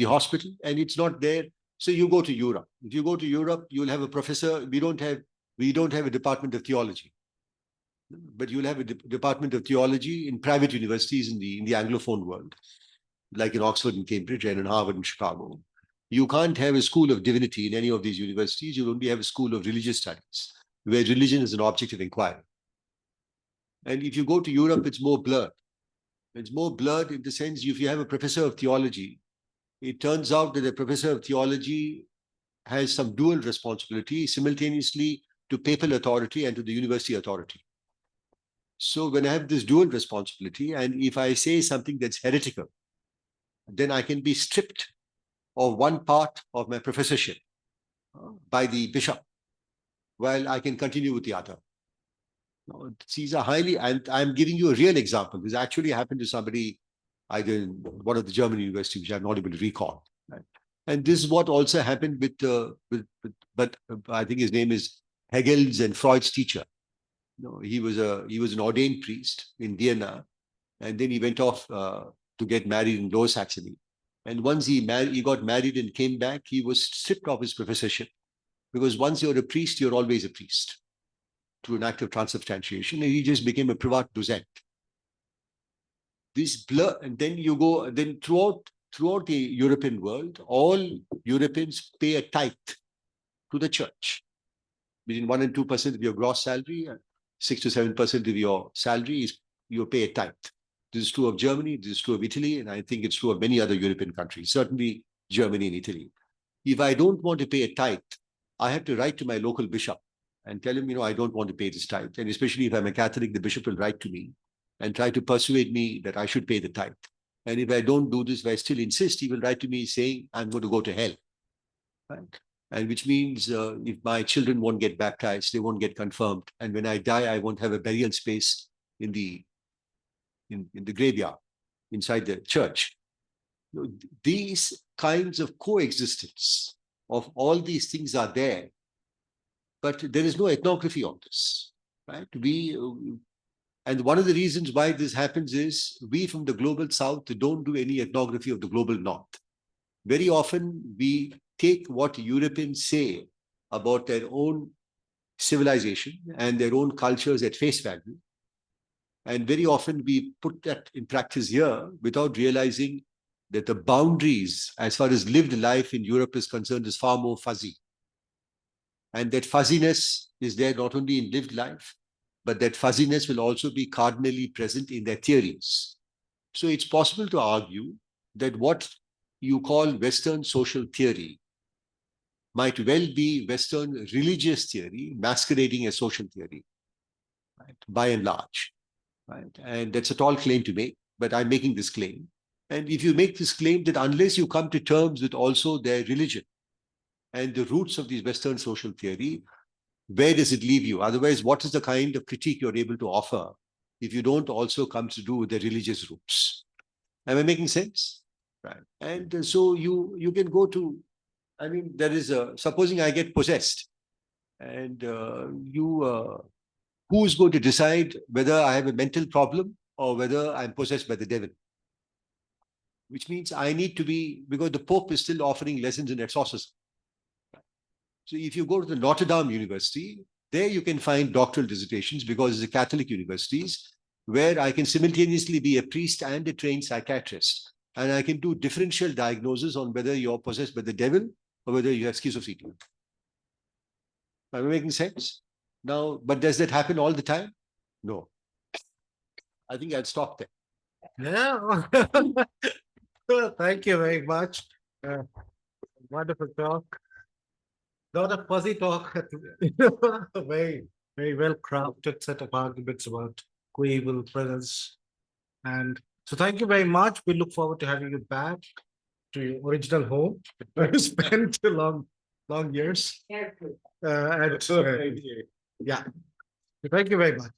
hospital, and it's not there. So you go to Europe. If you go to Europe, you'll have a professor. We don't have a department of theology, but you'll have a department of theology in private universities in the Anglophone world, like in Oxford and Cambridge and in Harvard and Chicago. You can't have a school of divinity in any of these universities. You only have a school of religious studies, where religion is an object of inquiry. And if you go to Europe, it's more blurred. It's more blurred in the sense if you have a professor of theology, it turns out that the professor of theology has some dual responsibility simultaneously to papal authority and to the university authority. So when I have this dual responsibility, and if I say something that's heretical, then I can be stripped of one part of my professorship by the bishop, while I can continue with the other. Now, these are highly, and I'm giving you a real example. This actually happened to somebody either in one of the German universities, which I'm not able to recall. Right? And this is what also happened but I think his name is Hegel's and Freud's teacher. He was an ordained priest in Vienna, and then he went off to get married in Lower Saxony. And once he got married and came back, he was stripped of his professorship, because once you're a priest, you're always a priest through an act of transubstantiation, and he just became a privat docent. This blur, and then you go, then throughout the European world, all Europeans pay a tithe to the church. Between 1 and 2% of your gross salary, 6 to 7% of your salary is you pay a tithe. This is true of Germany, this is true of Italy, and I think it's true of many other European countries, certainly Germany and Italy. If I don't want to pay a tithe, I have to write to my local bishop and tell him, I don't want to pay this tithe. And especially if I'm a Catholic, the bishop will write to me and try to persuade me that I should pay the tithe. And if I don't do this, if I still insist, he will write to me saying, I'm going to go to hell. Right? And which means if my children won't get baptized, they won't get confirmed. And when I die, I won't have a burial space in the graveyard inside the church. These kinds of coexistence of all these things are there, but there is no ethnography on this, right? And one of the reasons why this happens is we from the global south don't do any ethnography of the global north. Very often we take what Europeans say about their own civilization and their own cultures at face value. And very often we put that in practice here without realizing that the boundaries as far as lived life in Europe is concerned is far more fuzzy. And that fuzziness is there not only in lived life, but that fuzziness will also be cardinally present in their theories. So it's possible to argue that what you call Western social theory might well be Western religious theory masquerading as social theory, right? By and large. Right? And that's a tall claim to make, but I'm making this claim. And if you make this claim that unless you come to terms with also their religion and the roots of these Western social theory, where does it leave you? Otherwise, what is the kind of critique you're able to offer if you don't also come to do with the religious roots? Am I making sense? Right. And so you can go to, there is supposing I get possessed, and who is going to decide whether I have a mental problem or whether I'm possessed by the devil? Which means I need to be, because the Pope is still offering lessons in exorcism. So if you go to the Notre Dame University, there you can find doctoral dissertations, because it's a Catholic universities, where I can simultaneously be a priest and a trained psychiatrist. And I can do differential diagnosis on whether you're possessed by the devil or whether you have schizophrenia. Am I making sense? Now, but does that happen all the time? No. I think I'll stop there. Yeah. Thank you very much. Wonderful talk. Not a fuzzy talk. Very, very well crafted set of arguments about co-eval presence. And so thank you very much. We look forward to having you back to your original home, where you spent long years. Yeah. Thank you very much.